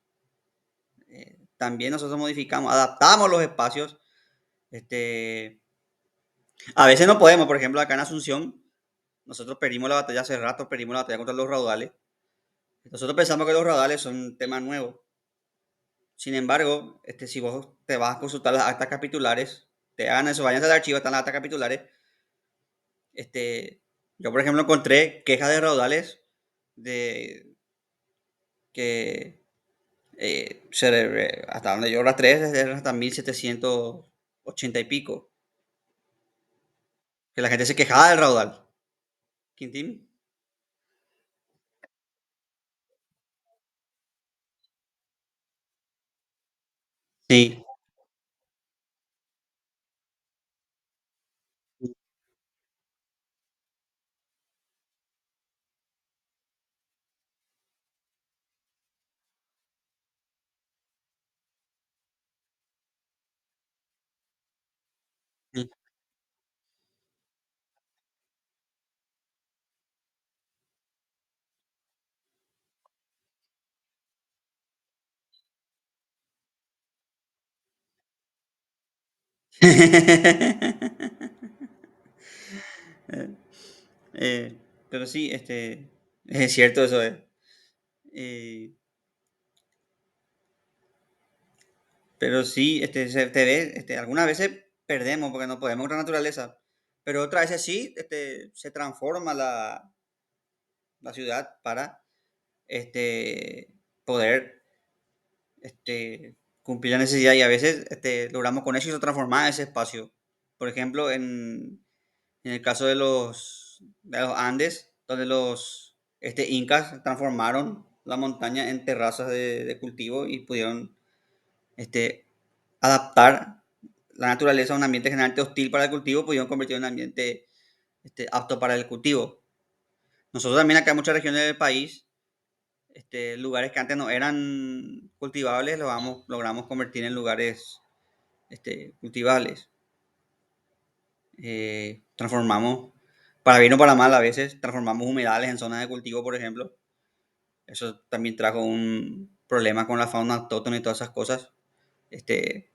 También nosotros modificamos, adaptamos los espacios. Este, a veces no podemos, por ejemplo, acá en Asunción, nosotros perdimos la batalla hace rato, perdimos la batalla contra los raudales. Nosotros pensamos que los raudales son un tema nuevo. Sin embargo, si vos te vas a consultar las actas capitulares, te hagan eso, vayan al archivo, están las actas capitulares. Este, yo, por ejemplo, encontré quejas de raudales de que hasta donde yo rastré, desde hasta 1780 y pico, que la gente se quejaba del raudal. Quintín. Sí. Eh, pero sí, es cierto eso. Eh, pero sí, se te ve, algunas veces perdemos porque no podemos con la naturaleza, pero otras veces sí, se transforma la ciudad para poder cumplir la necesidad y a veces logramos con éxito transformar ese espacio. Por ejemplo, en el caso de los Andes, donde los incas transformaron la montaña en terrazas de cultivo y pudieron este, adaptar la naturaleza a un ambiente generalmente hostil para el cultivo, pudieron convertirlo en un ambiente apto para el cultivo. Nosotros también acá en muchas regiones del país, lugares que antes no eran cultivables, logramos convertir en lugares cultivables. Transformamos, para bien o para mal a veces, transformamos humedales en zonas de cultivo, por ejemplo. Eso también trajo un problema con la fauna autóctona y todas esas cosas. Este,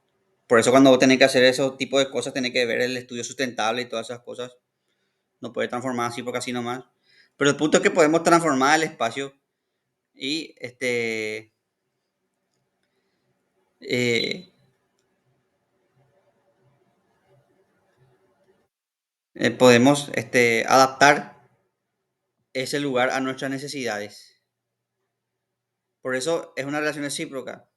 por eso cuando vos tenés que hacer esos tipos de cosas, tenés que ver el estudio sustentable y todas esas cosas. No puede transformar así porque así nomás. Pero el punto es que podemos transformar el espacio y eh, podemos adaptar ese lugar a nuestras necesidades. Por eso es una relación recíproca.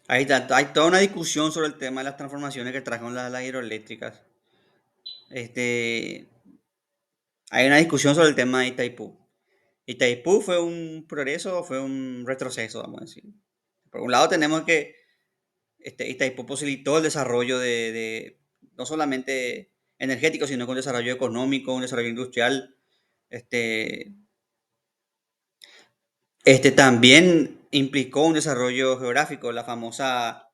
Hay toda una discusión sobre el tema de las transformaciones que trajeron las hidroeléctricas. Este, Hay una discusión sobre el tema de Itaipú. ¿Itaipú fue un progreso o fue un retroceso, vamos a decir? Por un lado tenemos que Itaipú posibilitó el desarrollo no solamente energético, sino con desarrollo económico, un desarrollo industrial. Este, También implicó un desarrollo geográfico, la famosa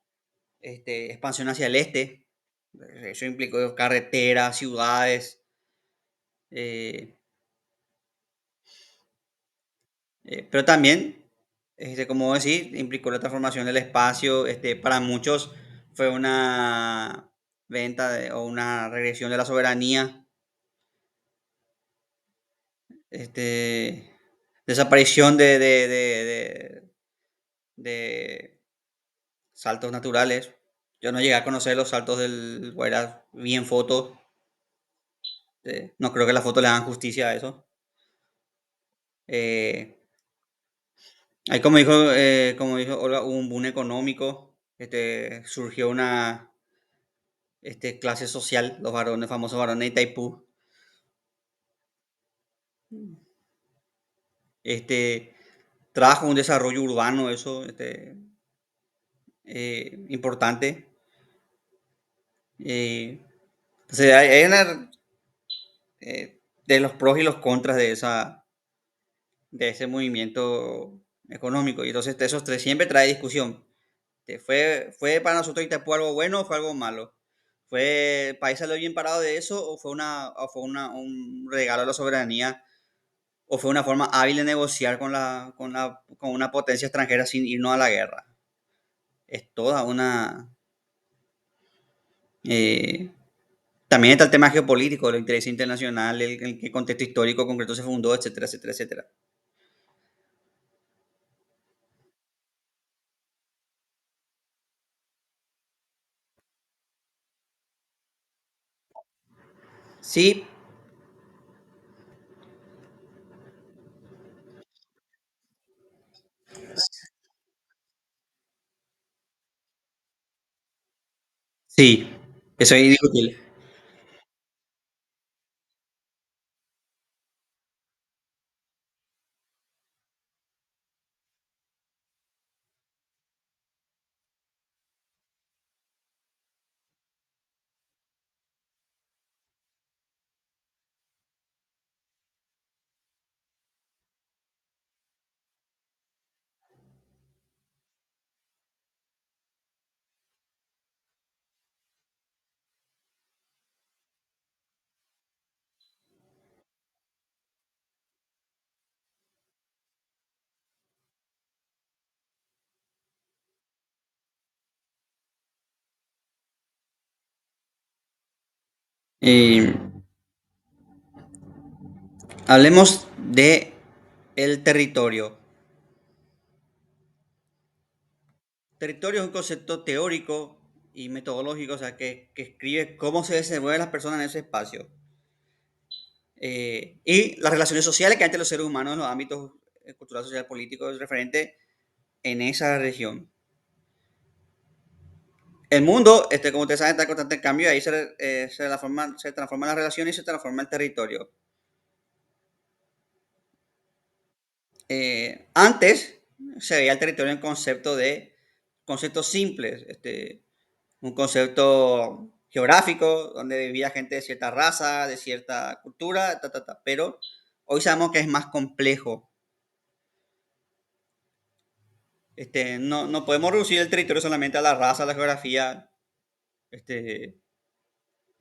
expansión hacia el este. Eso implicó carreteras, ciudades, eh, pero también, como decir, implicó la transformación del espacio. Para muchos fue una o una regresión de la soberanía, desaparición de saltos naturales. Yo no llegué a conocer los saltos del Guairá, vi en fotos. No creo que las fotos le hagan justicia a eso. Eh, Ahí como dijo Olga, hubo un boom económico. Surgió una clase social, los varones, famosos varones de Itaipú. Este, Trajo un desarrollo urbano, eso, importante. Entonces, hay de los pros y los contras de ese movimiento económico. Y entonces, esos tres siempre trae discusión. ¿Fue para nosotros Itaipú algo bueno o fue algo malo? ¿Fue el país salió bien parado de eso o un regalo a la soberanía? ¿O fue una forma hábil de negociar con una potencia extranjera sin irnos a la guerra? Es toda una... eh, También está el tema geopolítico, el interés internacional, el qué contexto histórico concreto se fundó, etcétera, etcétera, etcétera. Sí, sí, eso es indiscutible. Eh, Hablemos de el territorio. Territorio es un concepto teórico y metodológico, o sea, que escribe cómo se desenvuelven las personas en ese espacio. Y las relaciones sociales que hay entre los seres humanos en los ámbitos cultural, social, político, es referente en esa región. El mundo, como ustedes saben, está en constante cambio, ahí se transforman las relaciones y se transforma el territorio. Antes, se veía el territorio en concepto de conceptos simples, un concepto geográfico donde vivía gente de cierta raza, de cierta cultura, pero hoy sabemos que es más complejo. No podemos reducir el territorio solamente a la raza, a la geografía. Este,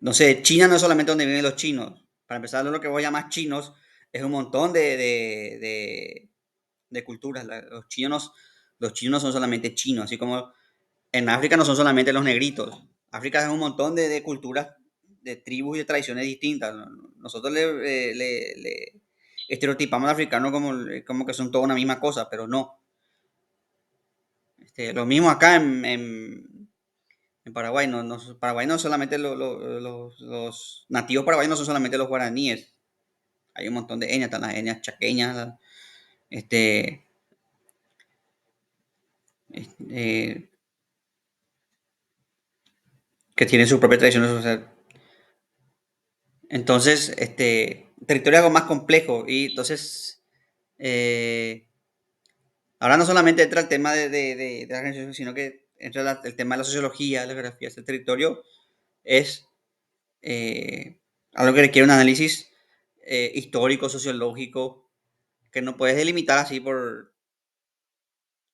no sé, China no es solamente donde viven los chinos. Para empezar, lo que vos llamas chinos es un montón de culturas. Los chinos no son solamente chinos, así como en África no son solamente los negritos. África es un montón de culturas, de tribus y de tradiciones distintas. Nosotros le estereotipamos al africano como que son toda una misma cosa, pero no. Lo mismo acá en Paraguay. Paraguay no solamente los nativos paraguayos no son solamente los guaraníes. Hay un montón de etnias, están las etnias chaqueñas, este, eh, que tienen sus propias tradiciones. O sea, entonces, territorio es algo más complejo y entonces, ahora no solamente entra el tema de la organización, sino que entra el tema de la sociología, la geografía. Este territorio es eh, algo que requiere un análisis histórico, sociológico, que no puedes delimitar así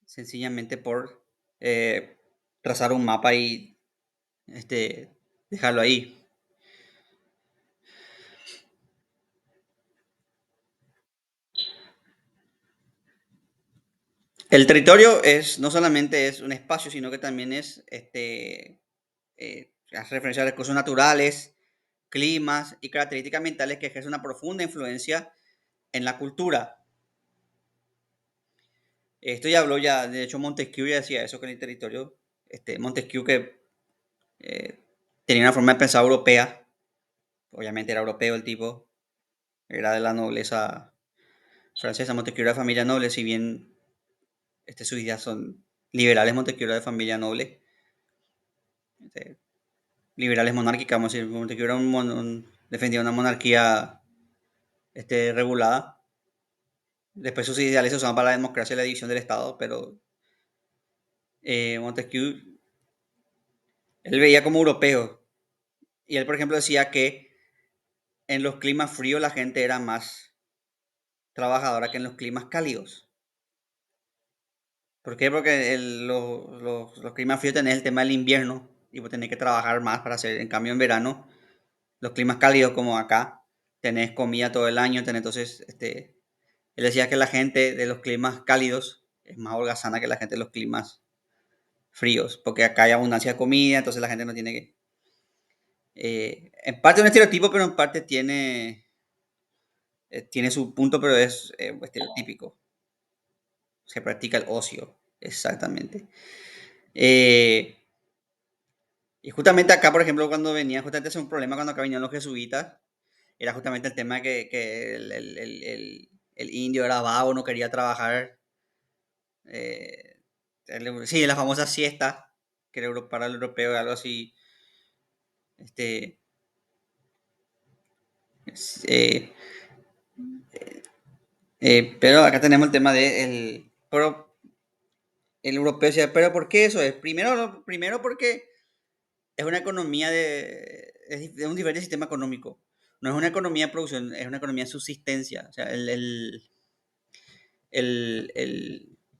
sencillamente por eh, trazar un mapa y este, dejarlo ahí. El territorio no solamente es un espacio, sino que también es, hace referencia a recursos naturales, climas y características ambientales que ejercen una profunda influencia en la cultura. Esto ya habló ya, de hecho Montesquieu ya decía eso con el territorio. Montesquieu que eh, tenía una forma de pensar europea, obviamente era europeo el tipo, era de la nobleza francesa. Montesquieu era de familia noble, si bien sus ideas son liberales. Montesquieu era de familia noble, este, liberales monárquicas, vamos a decir. Montesquieu era defendía una monarquía regulada. Después sus ideales se usaban para la democracia y la división del Estado, pero Montesquieu, él veía como europeo. Y él, por ejemplo, decía que en los climas fríos la gente era más trabajadora que en los climas cálidos. ¿Por qué? Porque los climas fríos tenés el tema del invierno y vos tenés que trabajar más para hacer. En cambio, en verano, los climas cálidos como acá, tenés comida todo el año. Entonces, él decía que la gente de los climas cálidos es más holgazana que la gente de los climas fríos, porque acá hay abundancia de comida, entonces la gente no tiene que... en parte es un estereotipo, pero en parte tiene su punto, pero es estereotípico. Se practica el ocio, exactamente. Eh, y justamente acá, por ejemplo, cuando venía, justamente ese es un problema cuando acá venían los jesuitas, era justamente el tema que el indio era vago, no quería trabajar. eh, sí, la famosa siesta, que era para el europeo, algo así. Este, eh, pero acá tenemos el tema pero el europeo decía, pero ¿por qué eso es? Primero porque es una economía de un diferente sistema económico. No es una economía de producción, es una economía de subsistencia. O sea, el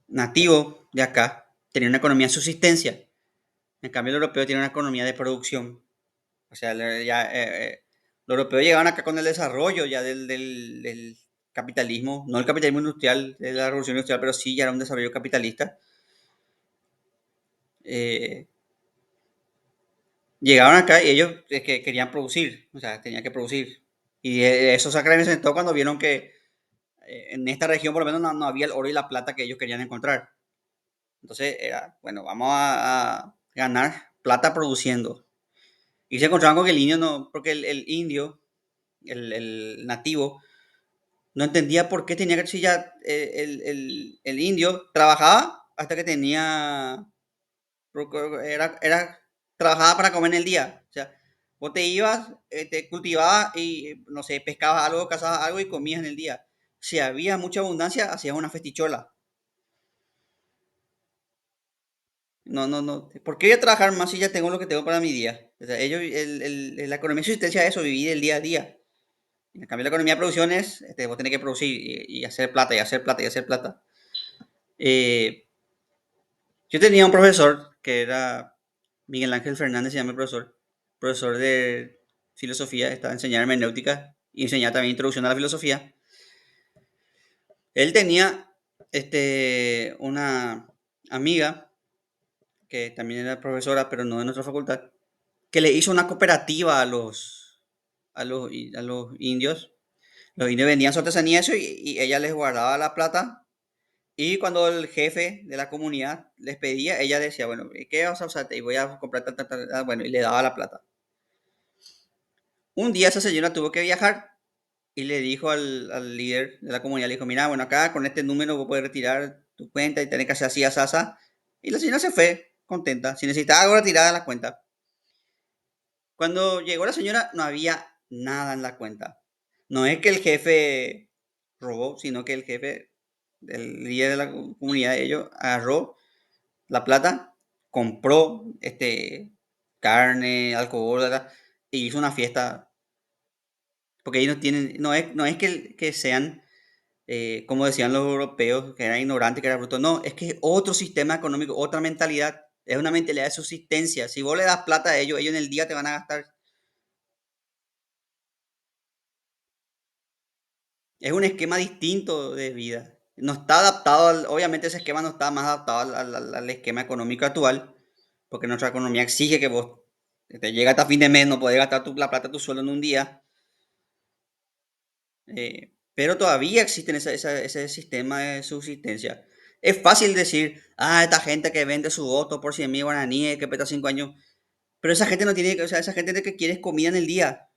nativo de acá tenía una economía de subsistencia. En cambio, el europeo tiene una economía de producción. O sea, los europeos llegaban acá con el desarrollo ya del capitalismo, no el capitalismo industrial, de la revolución industrial, pero sí ya era un desarrollo capitalista. Eh, Llegaron acá y ellos que querían producir, o sea, tenían que producir. Y eso se acrecentó cuando vieron que en esta región por lo menos no había el oro y la plata que ellos querían encontrar. Entonces era, bueno, vamos a ganar plata produciendo. Y se encontraron con que el indio no, porque el indio, el nativo, no entendía por qué tenía que, si ya el indio trabajaba hasta que tenía, trabajaba para comer en el día. O sea, vos te ibas, te cultivabas y, no sé, pescabas algo, cazabas algo y comías en el día. Si había mucha abundancia, hacías una festichola. No, no, no. ¿Por qué voy a trabajar más si ya tengo lo que tengo para mi día? O sea, la economía de subsistencia es eso, vivir el día a día. En cambio, la economía de producción es, vos tenés que producir y hacer plata, y hacer plata, y hacer plata. Eh, yo tenía un profesor que era Miguel Ángel Fernández, se llama el profesor, profesor de filosofía, estaba enseñando hermenéutica y enseñaba también introducción a la filosofía. Él tenía una amiga que también era profesora, pero no de nuestra facultad, que le hizo una cooperativa a los indios. Los indios vendían su artesanía y eso, y ella les guardaba la plata. Y cuando el jefe de la comunidad les pedía, ella decía, bueno, ¿qué vas a usar? Y voy a comprar bueno, y le daba la plata. Un día esa señora tuvo que viajar y le dijo al líder de la comunidad, le dijo, mira, bueno, acá con este número vos puedes retirar tu cuenta y tenés que hacer así, así. Y la señora se fue contenta. Si necesitaba algo retirada la cuenta. Cuando llegó la señora no había nada en la cuenta. No es que el jefe robó, sino que el jefe, el líder de la comunidad de ellos, agarró la plata, compró carne, alcohol, ¿verdad? Y hizo una fiesta. Porque ellos no tienen, no es que sean, como decían los europeos, que eran ignorantes, que eran brutos. No, es que es otro sistema económico, otra mentalidad. Es una mentalidad de subsistencia. Si vos le das plata a ellos, ellos en el día te van a gastar. Es un esquema distinto de vida. No está adaptado, obviamente ese esquema no está más adaptado al esquema económico actual, porque nuestra economía exige que vos te llega hasta fin de mes, no podés gastar la plata tu sueldo en un día, pero todavía existe ese sistema de subsistencia. Es fácil decir, esta gente que vende su voto por 100.000 guaraníes, que peta 5 años, pero esa gente no tiene, o sea, esa gente de que quiere es comida en el día.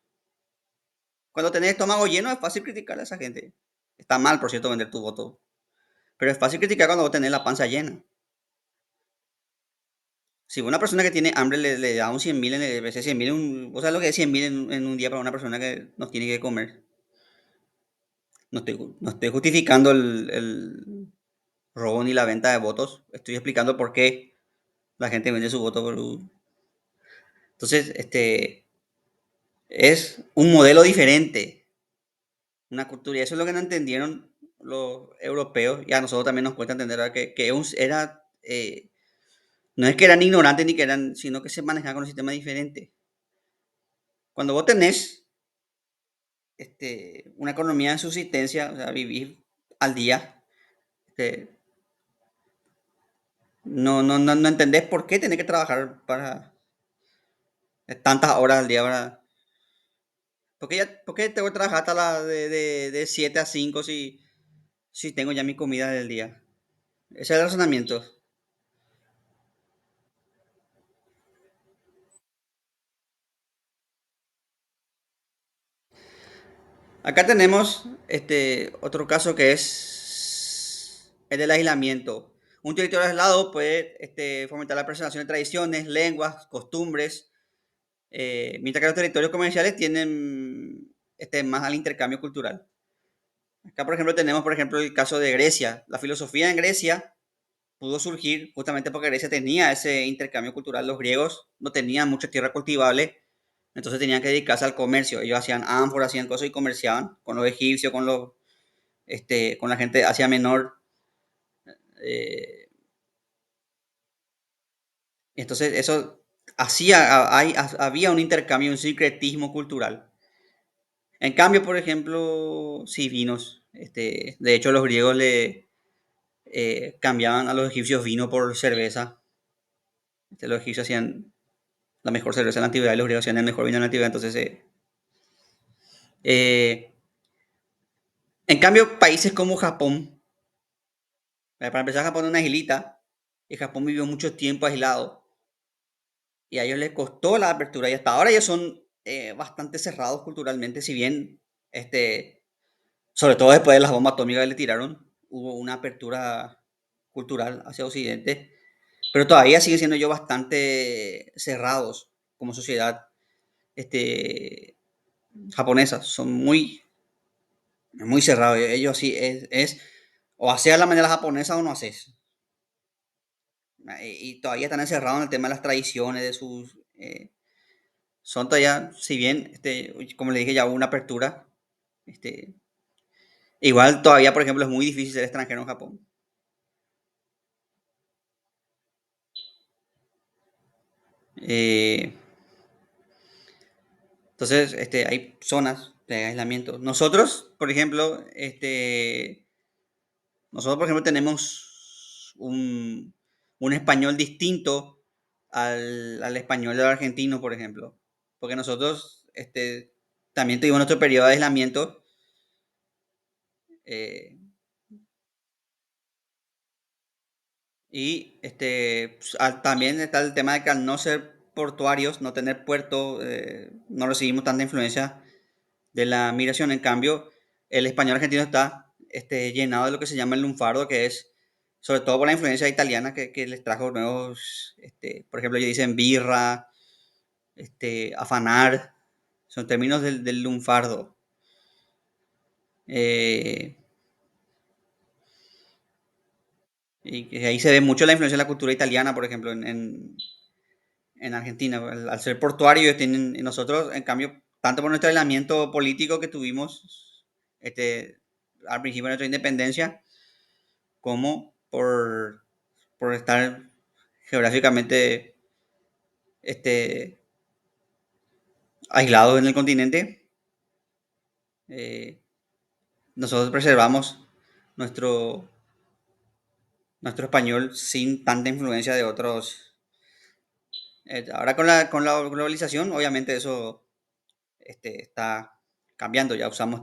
Cuando tenés estómago lleno es fácil criticar a esa gente. Está mal, por cierto, vender tu voto. Pero es fácil criticar cuando vos tenés la panza llena. Si una persona que tiene hambre le da un 100.000 en el veces 100.000, ¿vos sabés lo que es 100.000 en un día para una persona que no tiene que comer? No estoy justificando el robo ni la venta de votos. Estoy explicando por qué la gente vende su voto. Entonces, es un modelo diferente, una cultura. Y eso es lo que no entendieron los europeos. Y a nosotros también nos cuesta entender ¿verdad? Que era, no es que eran ignorantes ni que eran, sino que se manejaban con un sistema diferente. Cuando vos tenés una economía de subsistencia, o sea, vivir al día, este, no entendés por qué tenés que trabajar para tantas horas al día. ¿Por qué tengo que trabajar hasta de 7 a 5 si tengo ya mi comida del día? Ese es el razonamiento. Acá tenemos otro caso que es el del aislamiento. Un territorio aislado puede fomentar la preservación de tradiciones, lenguas, costumbres, mientras que los territorios comerciales tienen más al intercambio cultural. Acá, por ejemplo, tenemos, por ejemplo, el caso de Grecia. La filosofía en Grecia pudo surgir justamente porque Grecia tenía ese intercambio cultural. Los griegos no tenían mucha tierra cultivable, entonces tenían que dedicarse al comercio. Ellos hacían ánforas, hacían cosas y comerciaban con los egipcios, con la gente de Asia Menor. Eh, entonces, eso había un intercambio, un sincretismo cultural. En cambio, por ejemplo, sí, vinos. De hecho, los griegos le cambiaban a los egipcios vino por cerveza. Los egipcios hacían la mejor cerveza en la antigüedad y los griegos hacían el mejor vino en la antigüedad. Entonces, eh, en cambio, países como Japón, para empezar, Japón es una islita y Japón vivió mucho tiempo aislado y a ellos les costó la apertura y hasta ahora ellos son bastante cerrados culturalmente, si bien, sobre todo después de las bombas atómicas que le tiraron, hubo una apertura cultural hacia Occidente, pero todavía siguen siendo ellos bastante cerrados como sociedad este, japonesa, son muy cerrados, ellos sí o haces a la manera japonesa o no haces. y todavía están encerrados en el tema de las tradiciones, de sus... son todavía, si bien, como le dije, ya hubo una apertura, este, igual todavía, por ejemplo, es muy difícil ser extranjero en Japón. Eh, entonces, hay zonas de aislamiento. Nosotros, por ejemplo, tenemos un español distinto al español del argentino, por ejemplo. Porque nosotros también tuvimos nuestro periodo de aislamiento. eh, y pues, también está el tema de que al no ser portuarios, no tener puerto, no recibimos tanta influencia de la migración. En cambio, el español argentino está llenado de lo que se llama el lunfardo, que es sobre todo por la influencia italiana que les trajo nuevos, por ejemplo, ellos dicen birra, afanar, son términos del lunfardo. Eh, y que ahí se ve mucho la influencia de la cultura italiana, por ejemplo, en Argentina. Al ser portuario, ellos tienen, y nosotros, en cambio, tanto por nuestro aislamiento político que tuvimos al principio de nuestra independencia, como por estar geográficamente este, aislados en el continente, eh, nosotros preservamos nuestro, nuestro español sin tanta influencia de otros. Ahora con la globalización, obviamente eso está cambiando, ya usamos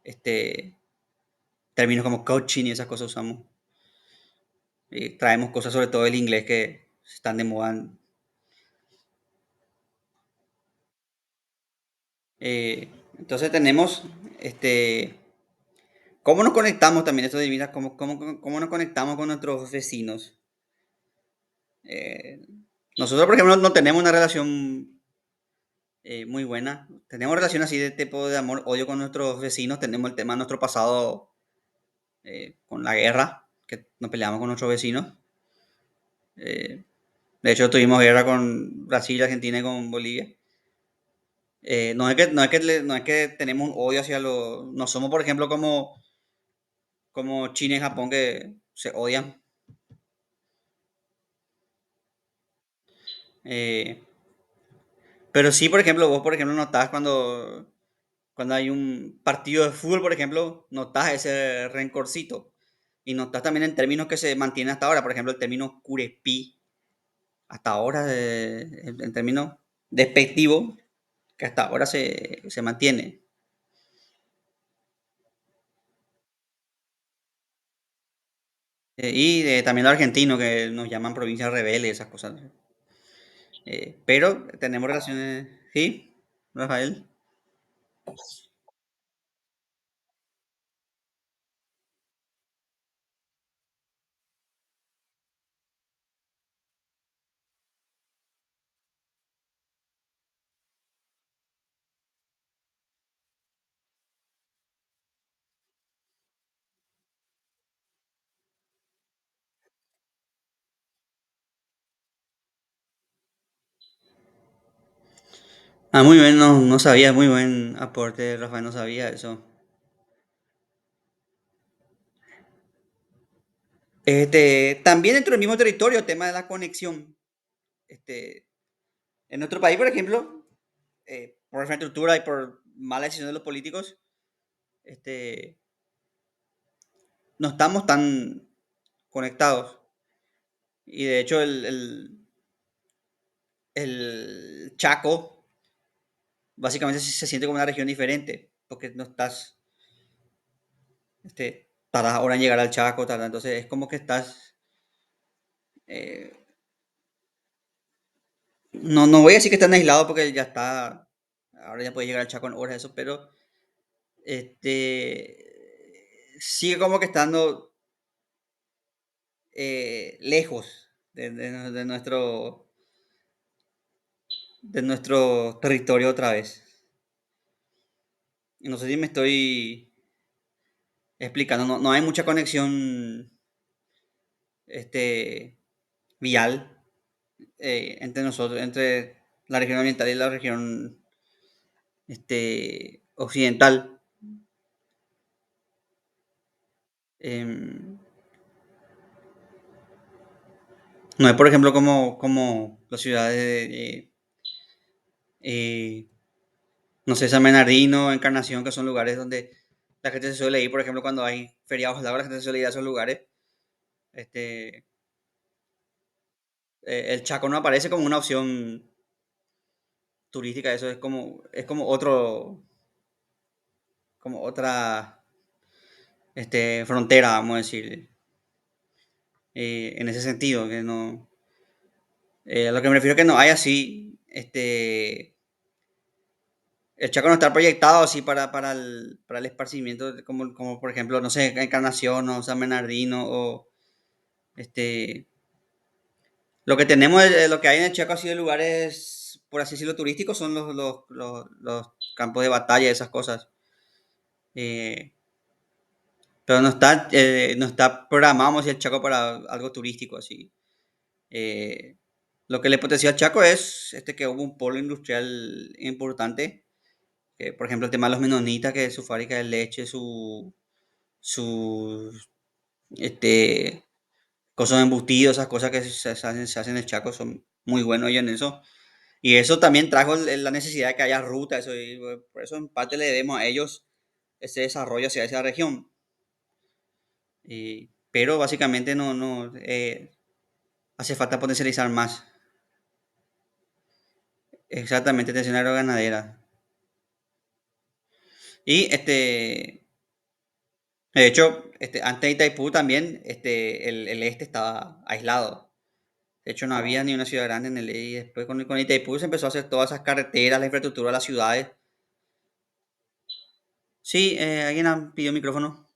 este, términos como coaching y esas cosas usamos. Traemos cosas sobre todo el inglés que están de moda. Entonces tenemos, ¿cómo nos conectamos también? Esto de vida, ¿cómo nos conectamos con nuestros vecinos? Eh, Nosotros, por ejemplo, no tenemos una relación muy buena. Tenemos relación así de tipo de amor-odio con nuestros vecinos. Tenemos el tema de nuestro pasado con la guerra, que nos peleamos con nuestros vecinos. Eh, de hecho, tuvimos guerra con Brasil, Argentina y con Bolivia. No es que tenemos un odio hacia los... No somos, por ejemplo, como China y Japón que se odian. Eh, pero sí, por ejemplo, vos, por ejemplo, notás cuando hay un partido de fútbol, por ejemplo, notás ese rencorcito. Y notás también en términos que se mantienen hasta ahora. Por ejemplo, el término curepí, hasta ahora, en términos despectivo, que hasta ahora se mantiene. Y también los argentinos, que nos llaman provincias rebeldes, esas cosas. Pero tenemos relaciones, ¿sí, Rafael? Ah, muy bien, no sabía, muy buen aporte, Rafael, no sabía eso. También dentro del mismo territorio, tema de la conexión. Este, en nuestro país, por ejemplo, por infraestructura y por mala decisión de los políticos, este, no estamos tan conectados. Y de hecho, el Chaco básicamente se siente como una región diferente, porque no estás, tardas ahora en llegar al Chaco, entonces es como que estás, eh, no voy a decir que están aislados porque ya está, ahora ya puedes llegar al Chaco en horas, eso, pero sigue como que estando lejos de nuestro territorio otra vez. Y no sé si me estoy explicando, no hay mucha conexión, vial entre nosotros, entre la región oriental y la región occidental. Em, no es, por ejemplo, como las ciudades eh, no sé, San Bernardino, Encarnación, que son lugares donde la gente se suele ir, por ejemplo, cuando hay feriados largos, la gente se suele ir a esos lugares. Este, el Chaco no aparece como una opción turística, eso es como otro, como otra frontera, vamos a decir, en ese sentido, que no, a lo que me refiero es que no hay así, el Chaco no está proyectado así para el esparcimiento, como por ejemplo, no sé, Encarnación o San Bernardino o este, lo que tenemos, lo que hay en el Chaco así de lugares, por así decirlo, turísticos son los campos de batalla, esas cosas. Eh, pero no está programado, vamos a decir, el Chaco para algo turístico así. Eh, lo que le potenció al Chaco es que hubo un polo industrial importante. Por ejemplo, el tema de los menonitas, que es su fábrica de leche, su este, cosas de embutidos, esas cosas que se hacen en el Chaco son muy buenos ellos en eso. Y eso también trajo la necesidad de que haya ruta, eso, y por eso en parte le debemos a ellos ese desarrollo hacia esa región. Pero básicamente no hace falta potencializar más. Exactamente, atención agroganadera. Y de hecho, antes de Itaipú también, el este estaba aislado. De hecho, no había ni una ciudad grande en el este. Y después con Itaipú se empezó a hacer todas esas carreteras, la infraestructura de las ciudades. Sí, alguien pidió micrófono.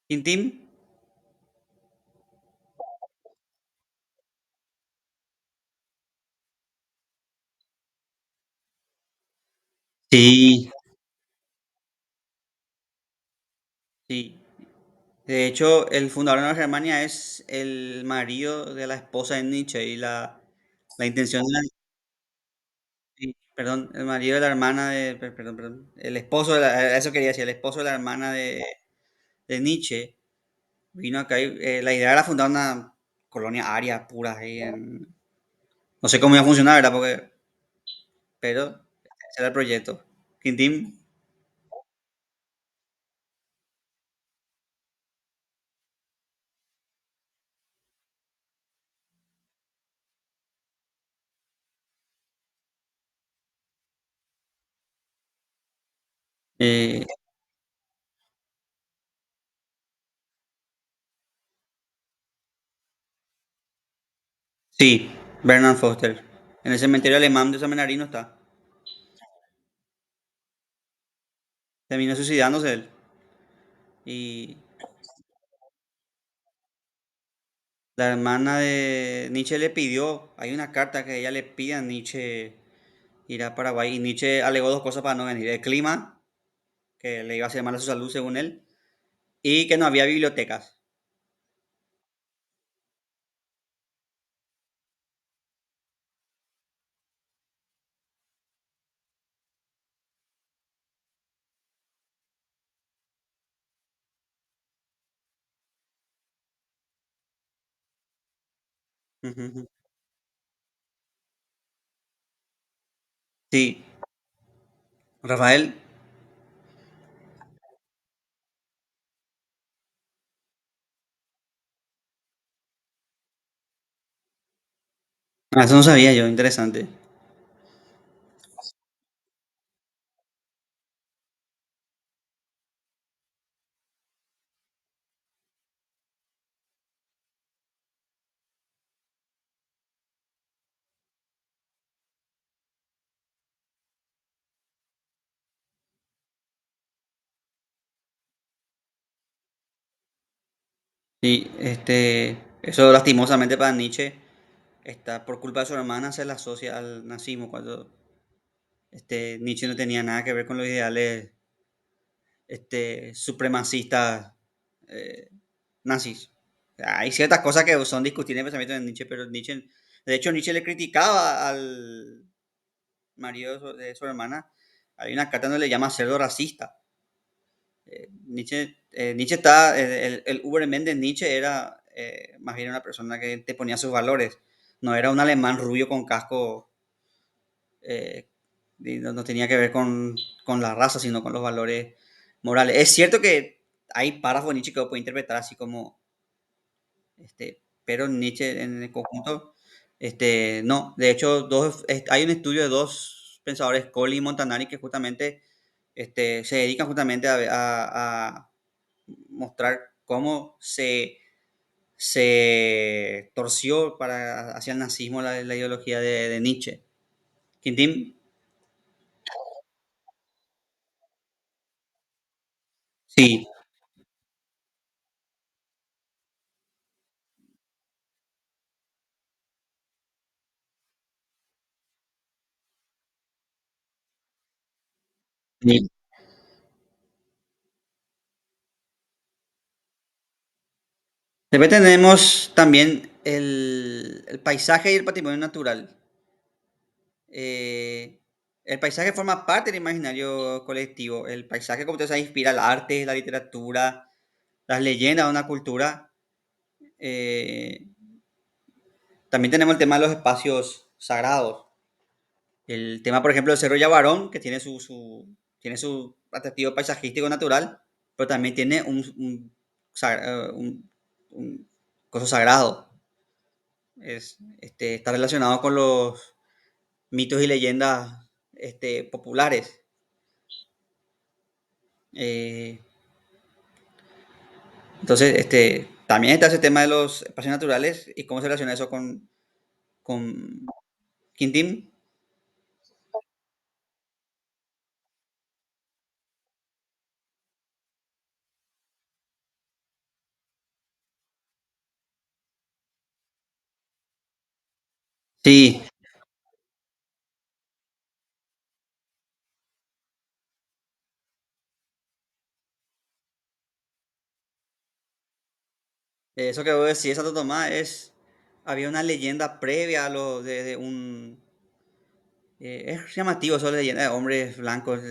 Tintín. Sí, sí. De hecho, el fundador de Nueva Germania es el marido de la esposa de Nietzsche y la intención de sí, perdón, el marido de la hermana perdón, el esposo eso quería decir, el esposo de la hermana de Nietzsche vino acá y la idea era fundar una colonia aria pura ahí no sé cómo iba a funcionar, ¿verdad? Pero ese era el proyecto. Quintín, eh, Sí, Bernard Foster. En el cementerio alemán de San Bernardino está. Terminó suicidándose él. Y la hermana de Nietzsche le pidió, hay una carta que ella le pide a Nietzsche ir a Paraguay. Y Nietzsche alegó dos cosas para no venir. El clima, que le iba a hacer mal a su salud según él, y que no había bibliotecas. Ujú, ujú. Sí, Rafael, eso no sabía yo, interesante. Sí, eso lastimosamente para Nietzsche está por culpa de su hermana, se la asocia al nazismo cuando Nietzsche no tenía nada que ver con los ideales supremacistas eh, nazis. Hay ciertas cosas que son discutibles en el pensamiento de Nietzsche, pero Nietzsche, de hecho Nietzsche le criticaba al marido de su hermana. Hay una carta donde le llama cerdo racista. Nietzsche está, el Ubermensch de Nietzsche era más bien una persona que te ponía sus valores. No era un alemán rubio con casco, eh, y no tenía que ver con la raza, sino con los valores morales. Es cierto que hay párrafos de Nietzsche que uno puede interpretar así como, pero Nietzsche en el conjunto, no. De hecho, hay un estudio de dos pensadores, Colli y Montanari, que justamente se dedican justamente a mostrar cómo se torció hacia el nazismo la ideología de Nietzsche. Quintín, sí, sí. Después tenemos también el paisaje y el patrimonio natural. Eh, el paisaje forma parte del imaginario colectivo. El paisaje, como te sabes, inspira el arte, la literatura, las leyendas de una cultura. Eh, También tenemos el tema de los espacios sagrados. El tema, por ejemplo, del Cerro Yabarón, que tiene su atractivo paisajístico natural, pero también tiene un coso sagrado. Está relacionado con los mitos y leyendas populares. Eh, entonces, también está ese tema de los espacios naturales y cómo se relaciona eso con Quintín. Sí, eso que vos decís de Santo Tomás había una leyenda previa a lo de un. Es llamativo eso, la leyenda de hombres blancos.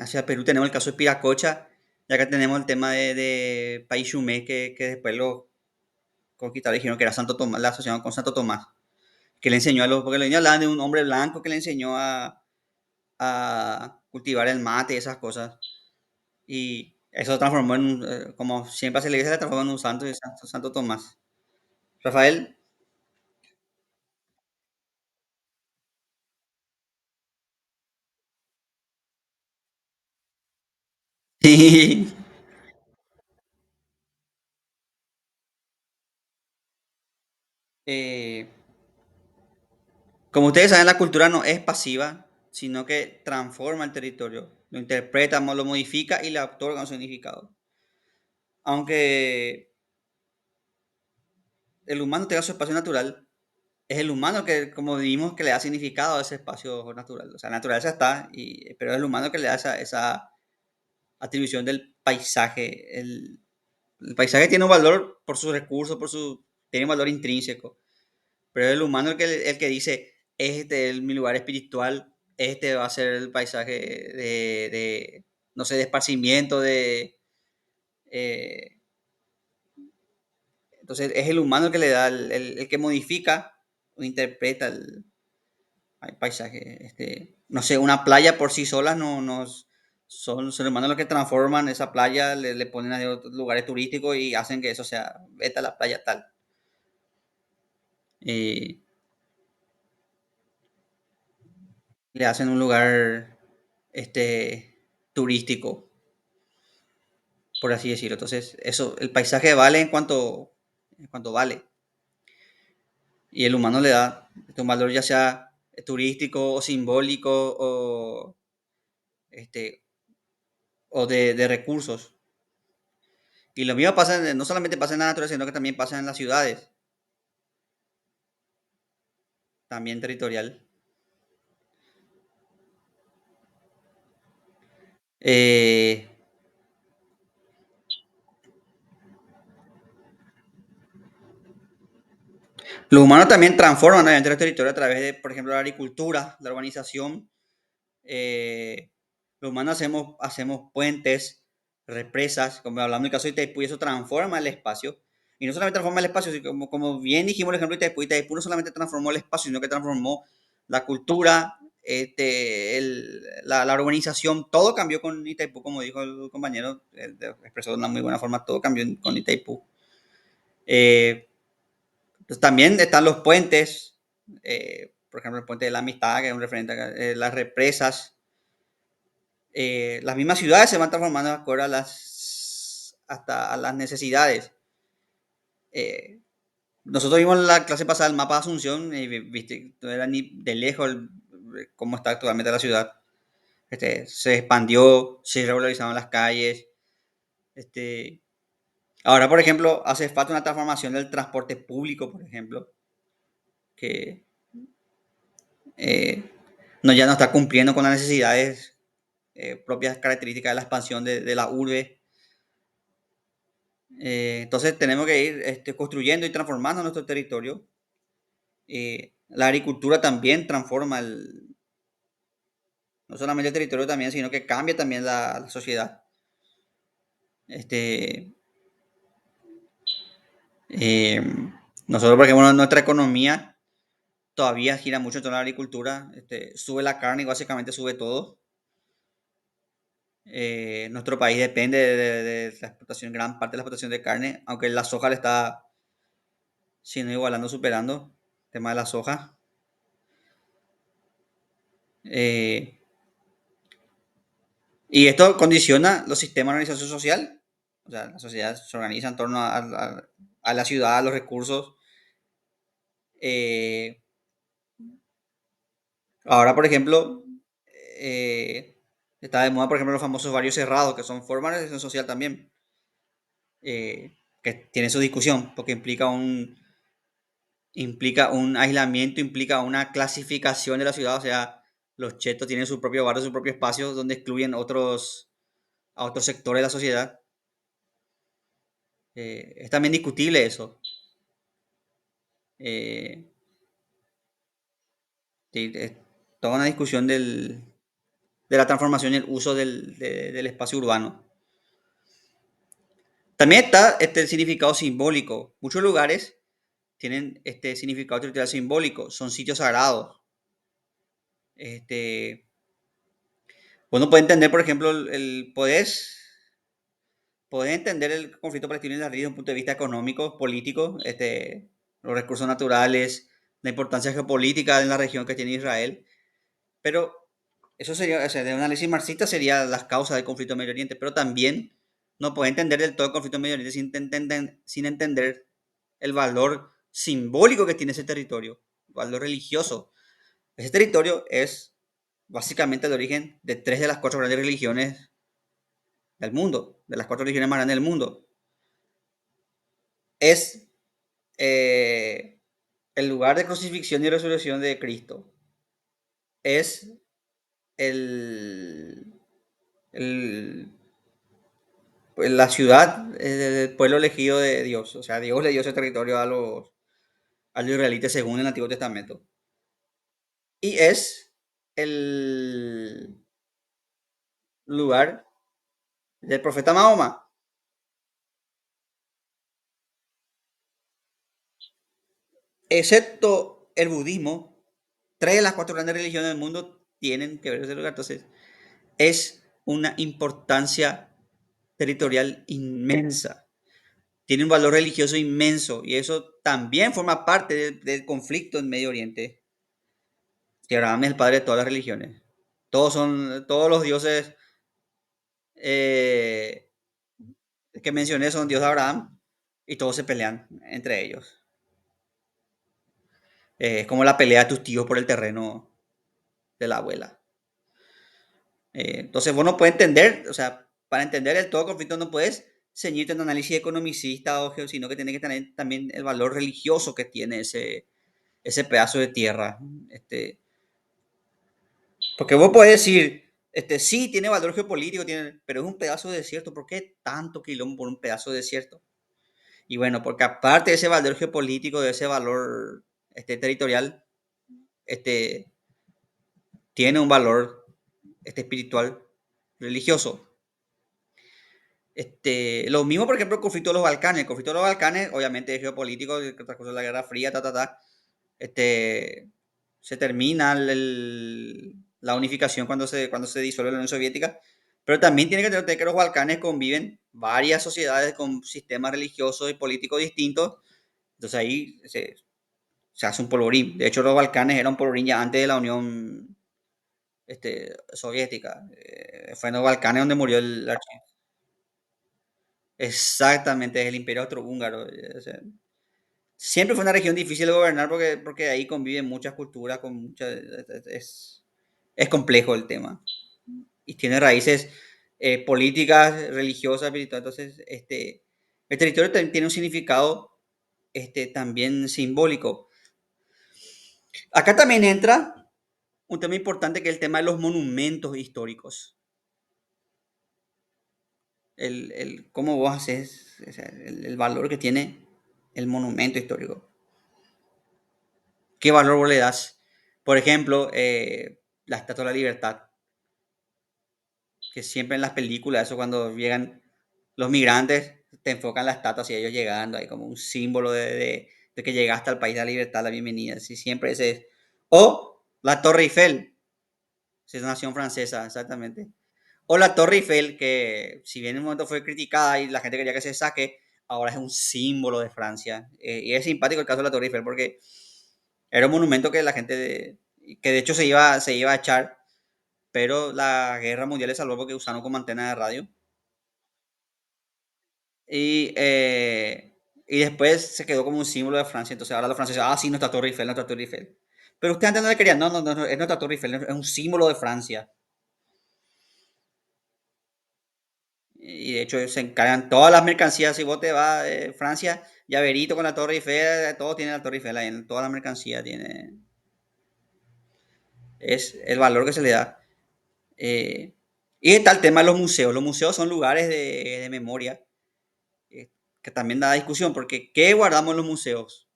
Hacia Perú tenemos el caso de Piracocha, y acá tenemos el tema de Paixumé, que después lo conquistaron y dijeron que era Santo Tomás, la asociación con Santo Tomás, que le enseñó porque los niños hablaban de un hombre blanco que le enseñó a cultivar el mate y esas cosas. Y eso se transformó como siempre se le dice, se transformó en un santo, y Santo Tomás. Rafael. Sí. Como ustedes saben, la cultura no es pasiva, sino que transforma el territorio, lo interpreta, lo modifica y le otorga un significado. Aunque el humano tenga su espacio natural, es el humano que, como vivimos, que le da significado a ese espacio natural. O sea, la naturaleza está, pero es el humano que le da esa atribución del paisaje. El paisaje tiene un valor por sus recursos, tiene un valor intrínseco. Pero es el humano el que dice, este es mi lugar espiritual, este va a ser el paisaje no sé, de esparcimiento, eh, entonces es el humano el que le da, el que modifica o interpreta el paisaje. No sé, una playa por sí sola son humanos los que transforman esa playa, le ponen a otros lugares turísticos y hacen que eso sea, vete a la playa tal. Y le hacen un lugar turístico, por así decirlo. Entonces, eso, el paisaje vale en cuanto vale. Y el humano le da un valor ya sea turístico o simbólico este, o de recursos. Y lo mismo pasa, no solamente pasa en la naturaleza, sino que también pasa en las ciudades, también territorial. Eh, los humanos también transforman obviamente el territorio a través de, por ejemplo, la agricultura, la urbanización. eh, los humanos hacemos puentes, represas, como hablamos del caso de Itaipú, y eso transforma el espacio. Y no solamente transforma el espacio, sino como bien dijimos el ejemplo de Itaipú, Itaipú no solamente transformó el espacio, sino que transformó la cultura, la urbanización, todo cambió con Itaipú, como dijo el compañero, expresó de una muy buena forma, todo cambió con Itaipú. Eh, pues también están los puentes, por ejemplo, el puente de la Amistad, que es un referente acá, las represas, las mismas ciudades se van transformando de acuerdo hasta a las necesidades. Eh, nosotros vimos en la clase pasada el mapa de Asunción y viste, no era ni de lejos cómo está actualmente la ciudad. Se expandió, se regularizaron las calles. Este, ahora, por ejemplo, hace falta una transformación del transporte público, por ejemplo, que eh, no, ya no está cumpliendo con las necesidades propias características de la expansión de la urbe. Entonces tenemos que ir construyendo y transformando nuestro territorio. La agricultura también transforma no solamente el territorio también, sino que cambia también la sociedad. Este, eh, nosotros, por ejemplo, nuestra economía todavía gira mucho en torno a la agricultura. Sube la carne y básicamente sube todo. Nuestro país depende de la exportación, gran parte de la exportación de carne, aunque la soja le está, si no igualando, superando el tema de la soja. Eh, Y esto condiciona los sistemas de organización social. O sea, la sociedad se organiza en torno a la ciudad, a los recursos. Eh, ahora, por ejemplo, eh, está de moda, por ejemplo, los famosos barrios cerrados, que son formas de organización social también, que tienen su discusión, porque implica un aislamiento, implica una clasificación de la ciudad. O sea, los chetos tienen su propio barrio, su propio espacio, donde excluyen a otros sectores de la sociedad. Es también discutible eso. Eh, sí, es toda una discusión de la transformación y el uso del espacio urbano. También está el significado simbólico. Muchos lugares tienen este significado territorial simbólico, son sitios sagrados. Este, uno puede entender, por ejemplo, podés entender el conflicto palestino-israelí desde un punto de vista económico, político, los recursos naturales, la importancia geopolítica en la región que tiene Israel. Pero eso sería, o sea, de un análisis marxista sería las causas del conflicto en Medio Oriente, pero también no puede entender del todo el conflicto en Medio Oriente sin entender el valor simbólico que tiene ese territorio, el valor religioso. Ese territorio es básicamente el origen de tres de las cuatro grandes religiones del mundo, de las cuatro religiones más grandes del mundo. Es el lugar de crucifixión y resurrección de Cristo. Es el, el- pues, la ciudad del pueblo elegido de Dios. O sea, Dios le dio ese territorio a los israelitas según el Antiguo Testamento. Y es el lugar del profeta Mahoma. Excepto el budismo, tres de las cuatro grandes religiones del mundo tienen que ver ese lugar. Entonces, es una importancia territorial inmensa. Tiene un valor religioso inmenso y eso también forma parte del conflicto en Medio Oriente. Que Abraham es el padre de todas las religiones. Todos los dioses eh, que mencioné son dios de Abraham y todos se pelean entre ellos. Es como la pelea de tus tíos por el terreno de la abuela. Entonces vos no puedes entender, o sea, para entender el todo conflicto no puedes ceñirte en un análisis economicista, sino que tiene que tener también el valor religioso que tiene ese pedazo de tierra. Porque vos podés decir, sí, tiene valor geopolítico, pero es un pedazo de desierto. ¿Por qué tanto quilombo por un pedazo de desierto? Y bueno, porque aparte de ese valor geopolítico, de ese valor territorial, este, tiene un valor espiritual, religioso. Lo mismo, por ejemplo, el conflicto de los Balcanes. El conflicto de los Balcanes, obviamente, es geopolítico, otra cosa es la Guerra Fría, Este, se termina la unificación cuando se disuelve la Unión Soviética, pero también tiene que tener que los Balcanes conviven varias sociedades con sistemas religiosos y políticos distintos, entonces ahí se hace un polvorín. De hecho, los Balcanes eran un polvorín ya antes de la Unión Soviética. Fue en los Balcanes donde murió el exactamente, es el Imperio Austrohúngaro. O sea, siempre fue una región difícil de gobernar porque ahí conviven muchas culturas, es complejo el tema. Y tiene raíces políticas, religiosas, espirituales. Entonces, el territorio tiene un significado también simbólico. Acá también entra un tema importante que es el tema de los monumentos históricos. Cómo vos haces, o sea, el valor que tiene el monumento histórico. ¿Qué valor vos le das? Por ejemplo, la Estatua de la Libertad, que siempre en las películas, eso cuando llegan los migrantes, te enfocan la estatua hacia ellos llegando, ahí como un símbolo de que llegaste al país de la libertad, la bienvenida, así siempre ese es. O la Torre Eiffel, si es una nación francesa, exactamente. O la Torre Eiffel, que si bien en un momento fue criticada y la gente quería que se saque, ahora es un símbolo de Francia. Y es simpático el caso de la Torre Eiffel porque era un monumento que la gente, que de hecho se iba a echar, pero la guerra mundial le salvó porque usaron como antena de radio. Y, y después se quedó como un símbolo de Francia. Entonces ahora los franceses, sí, nuestra Torre Eiffel, nuestra Torre Eiffel. Pero usted antes no le querían, no, es nuestra Torre Eiffel, es un símbolo de Francia. Y de hecho se encargan todas las mercancías. Si vos te vas de Francia, llaverito con la Torre Eiffel, todo tiene la Torre Eiffel ahí, en toda la mercancía tiene. Es el valor que se le da. Eh, y está el tema de los museos. Los museos son lugares de memoria que también da discusión, porque ¿qué guardamos en los museos?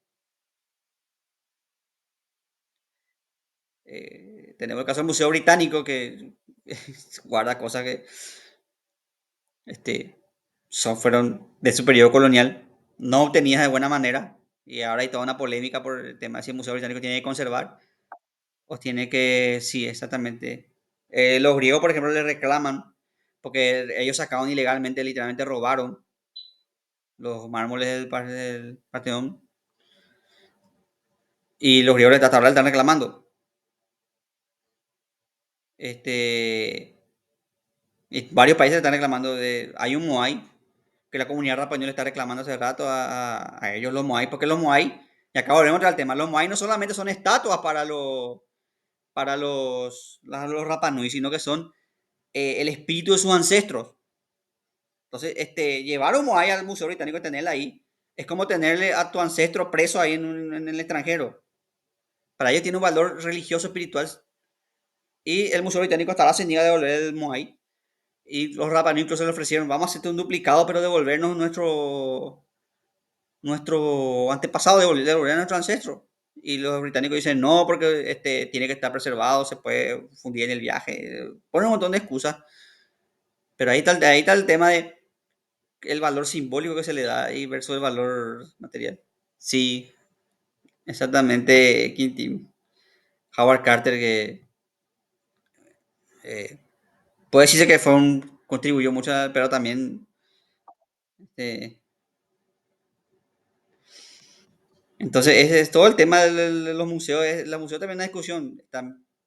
Tenemos el caso del Museo Británico que guarda cosas que este, fueron de su periodo colonial, no obtenidas de buena manera, y ahora hay toda una polémica por el tema de si el Museo Británico tiene que conservar o tiene que, sí, exactamente. Los griegos, por ejemplo, le reclaman porque ellos sacaron ilegalmente, literalmente robaron los mármoles del Partenón y los griegos hasta ahora le están reclamando. Este, y varios países están reclamando hay un Moai que la comunidad española está reclamando hace rato a ellos los Moai, porque los Moai, y acá volvemos al tema, los Moai no solamente son estatuas para los para los Rapa Nui, sino que son el espíritu de sus ancestros. Entonces, llevar un Moai al Museo Británico y tenerla ahí es como tenerle a tu ancestro preso ahí en el extranjero. Para ellos tiene un valor religioso, espiritual. Y el Museo Británico estaba sin de devolver el Moai. Y los Rapa Nui incluso le ofrecieron, vamos a hacerte un duplicado, pero devolvernos nuestro antepasado, devolver a nuestro ancestro. Y los británicos dicen, no, porque tiene que estar preservado, se puede fundir en el viaje. Ponen un montón de excusas. Pero ahí está el tema de el valor simbólico que se le da y versus el valor material. Sí, exactamente, Quintin. Howard Carter, que eh, puede decirse que contribuyó mucho, pero también eh, entonces, ese es todo el tema de los museos. Los museos también es una discusión.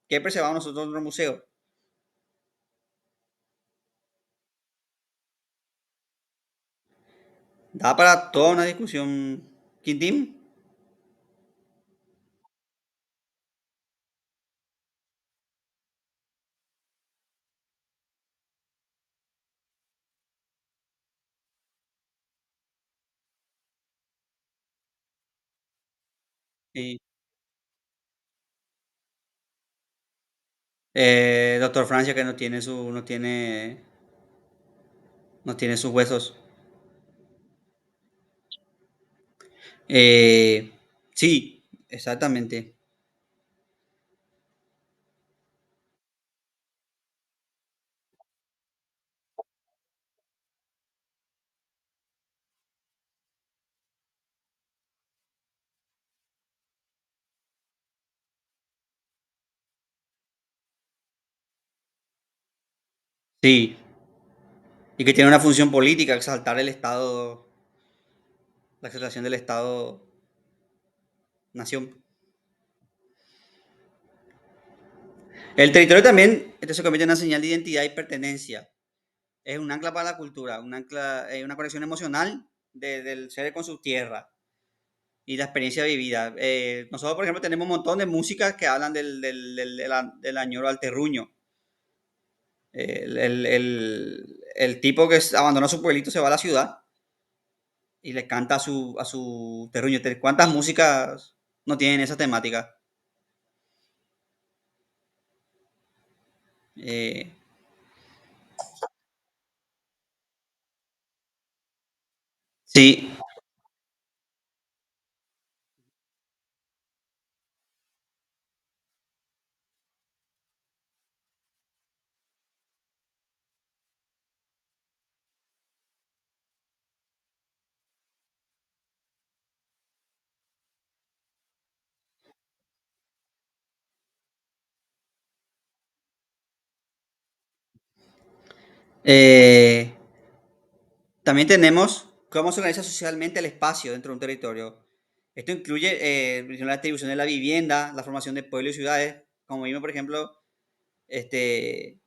¿Qué preservamos nosotros en los museos? Da para toda una discusión. Quintín, y Doctor Francia que no tiene sus huesos. Eh, sí, exactamente. Sí, y que tiene una función política, exaltar el Estado, la exaltación del Estado-nación. El territorio también se convierte en una señal de identidad y pertenencia. Es un ancla para la cultura, una conexión emocional del ser con su tierra y la experiencia vivida. Nosotros, por ejemplo, tenemos un montón de músicas que hablan del añoro al terruño. El tipo que abandonó su pueblito se va a la ciudad y le canta a su terruño. ¿Cuántas músicas no tienen esa temática? Eh, sí, eh, también tenemos cómo se organiza socialmente el espacio dentro de un territorio. Esto incluye la distribución de la vivienda, la formación de pueblos y ciudades, como vimos, por ejemplo, este,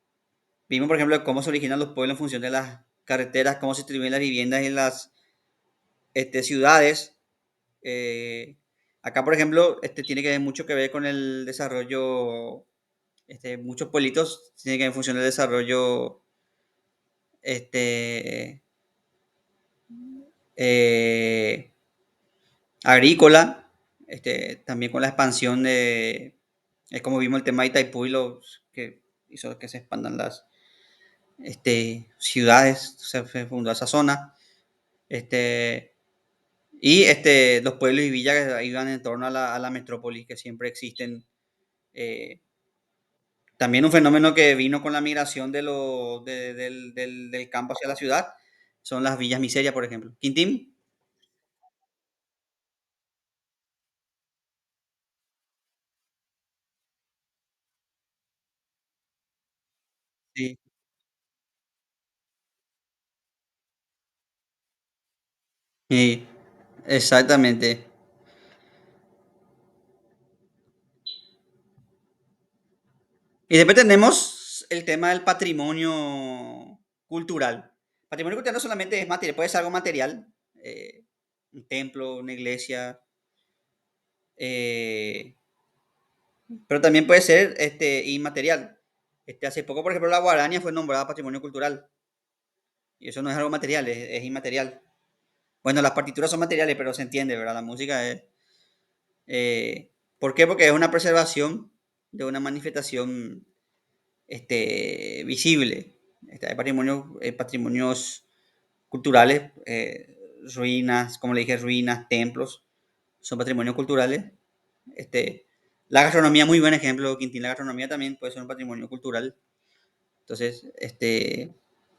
vimos, por ejemplo, cómo se originan los pueblos en función de las carreteras, cómo se distribuyen las viviendas en las ciudades. Eh, acá, por ejemplo, tiene que ver mucho que ver con el desarrollo, muchos pueblitos tienen que ver en función del desarrollo este, eh, agrícola, también con la expansión es como vimos el tema de Itaipú y los que hizo que se expandan las ciudades, se fundó esa zona, este, y los pueblos y villas que iban en torno a la metrópoli que siempre existen. eh, También un fenómeno que vino con la migración del campo hacia la ciudad son las villas miserias, por ejemplo. Quintín. Sí, sí, exactamente. Y después tenemos el tema del patrimonio cultural. Patrimonio cultural no solamente es material, puede ser algo material, eh, un templo, una iglesia, eh, pero también puede ser inmaterial. Hace poco, por ejemplo, la guaraña fue nombrada Patrimonio Cultural, y eso no es algo material, es inmaterial. Bueno, las partituras son materiales, pero se entiende, ¿verdad? La música es... ¿Por qué? Porque es una preservación de una manifestación visible. Hay patrimonios culturales, ruinas, como le dije, ruinas, templos, son patrimonios culturales. Este, la gastronomía, muy buen ejemplo, Quintín, la gastronomía también puede ser un patrimonio cultural. Entonces,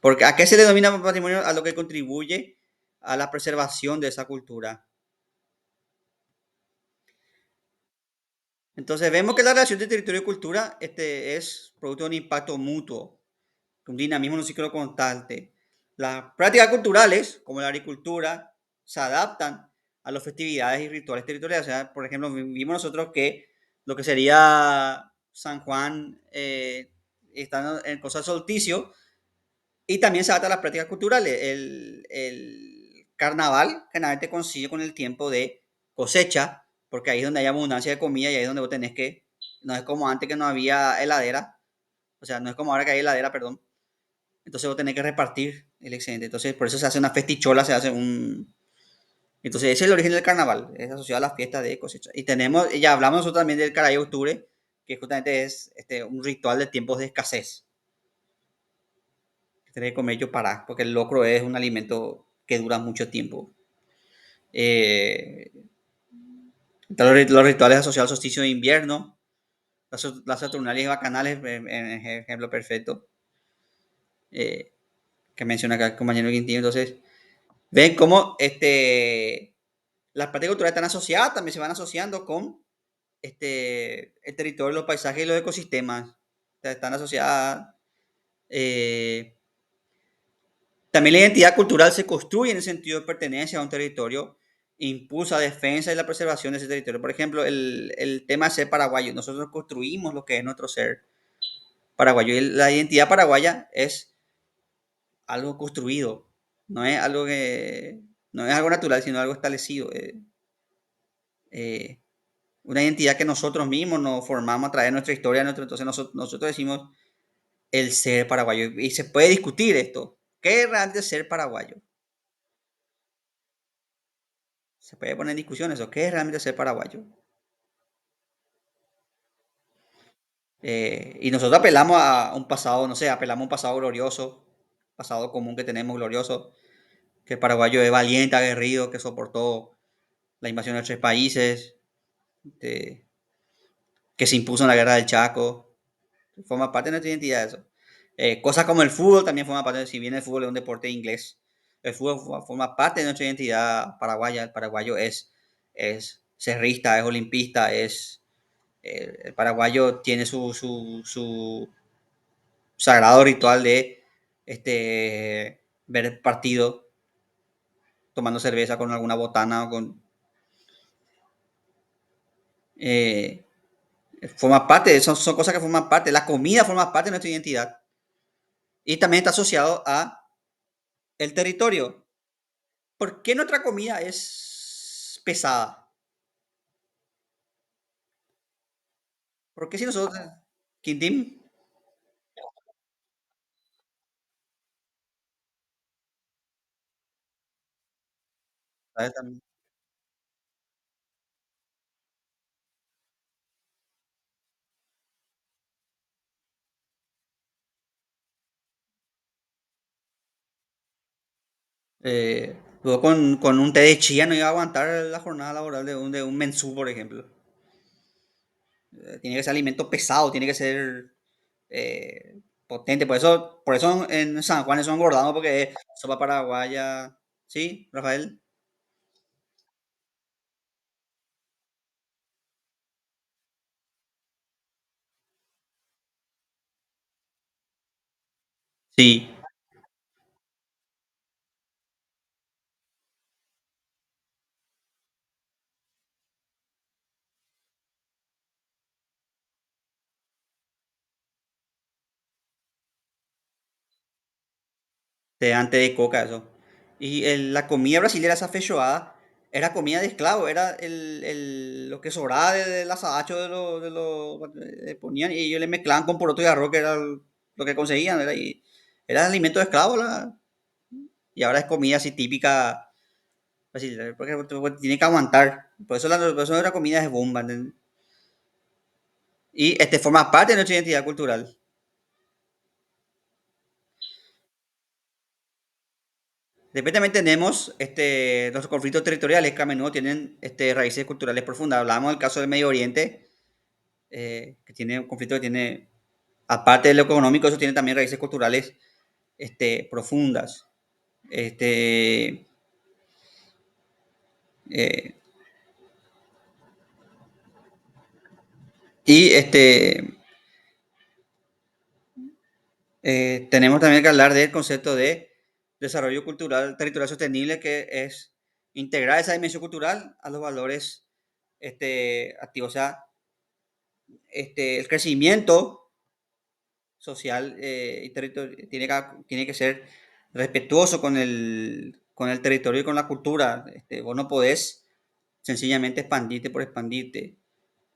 porque ¿a qué se le denomina patrimonio? A lo que contribuye a la preservación de esa cultura. Entonces, vemos que la relación de territorio y cultura es producto de un impacto mutuo, un dinamismo en un ciclo constante. Las prácticas culturales, como la agricultura, se adaptan a las festividades y rituales territoriales. O sea, por ejemplo, vimos nosotros que lo que sería San Juan está en cosas solsticio y también se adapta a las prácticas culturales. El carnaval generalmente coincide con el tiempo de cosecha, porque ahí es donde hay abundancia de comida y ahí es donde vos tenés que, no es como antes que no había heladera, o sea, no es como ahora que hay heladera, perdón, entonces vos tenés que repartir el excedente. Entonces, por eso se hace una festichola, se hace un... Entonces, ese es el origen del carnaval, es asociado a la fiesta de cosecha. Y tenemos, ya hablamos nosotros también del Caray de Octubre, que justamente es un ritual de tiempos de escasez. Que tenés que comer yo para, porque el locro es un alimento que dura mucho tiempo. Eh, los rituales asociados al solsticio de invierno, las Saturnales y bacanales, en ejemplo perfecto, eh, que menciona acá el compañero Quintino. Entonces, ven cómo las prácticas culturales están asociadas, también se van asociando con el territorio, los paisajes y los ecosistemas. O sea, están asociadas. eh, También la identidad cultural se construye en el sentido de pertenencia a un territorio, impulsa la defensa y la preservación de ese territorio. Por ejemplo, el tema de ser paraguayo. Nosotros construimos lo que es nuestro ser paraguayo. Y la identidad paraguaya es algo construido, no es algo que no es algo natural, sino algo establecido. Eh, una identidad que nosotros mismos nos formamos a través de nuestra historia, entonces nosotros decimos el ser paraguayo. Y se puede discutir esto. ¿Qué es realmente ser paraguayo? Se puede poner en discusión eso. ¿Qué es realmente ser paraguayo? Y nosotros apelamos a un pasado, no sé, apelamos a un pasado glorioso, pasado común que tenemos glorioso, que el paraguayo es valiente, aguerrido, que soportó la invasión de 3 países, de- que se impuso en la guerra del Chaco. Forma parte de nuestra identidad eso. Cosas como el fútbol también forma parte, si bien el fútbol es un deporte inglés, el fútbol forma parte de nuestra identidad paraguaya. El paraguayo es cerrista, es olimpista, el paraguayo tiene su sagrado ritual de ver el partido tomando cerveza con alguna botana o con... eh, forma parte, son cosas que forman parte, la comida forma parte de nuestra identidad y también está asociado a el territorio. ¿Por qué nuestra comida es pesada? ¿Por qué si nosotros, Quintín, ¿sabes? Luego con un té de chía no iba a aguantar la jornada laboral de un mensú, por ejemplo. Tiene que ser alimento pesado, tiene que ser potente. Por eso en San Juan eso engordamos porque es sopa paraguaya. ¿Sí, Rafael? Sí, té antes de coca, eso. Y la comida brasileña, esa feijoada, era comida de esclavo, era lo que sobraba del azabacho ponían y ellos le mezclaban con poroto y arroz, que era lo que conseguían, era alimento de esclavo, y ahora es comida así típica, así, porque tiene que aguantar, por eso la comida es bomba, ¿entendés? Y forma parte de nuestra identidad cultural. Después también tenemos los conflictos territoriales que a menudo tienen raíces culturales profundas. Hablamos del caso del Medio Oriente, que tiene un conflicto que tiene, aparte de lo económico, eso tiene también raíces culturales profundas. Este, eh, y tenemos también que hablar del concepto de desarrollo cultural territorial sostenible, que es integrar esa dimensión cultural a los valores activos. O sea, el crecimiento social y tiene que ser respetuoso con el territorio y con la cultura. Vos no podés sencillamente expandirte por expandirte.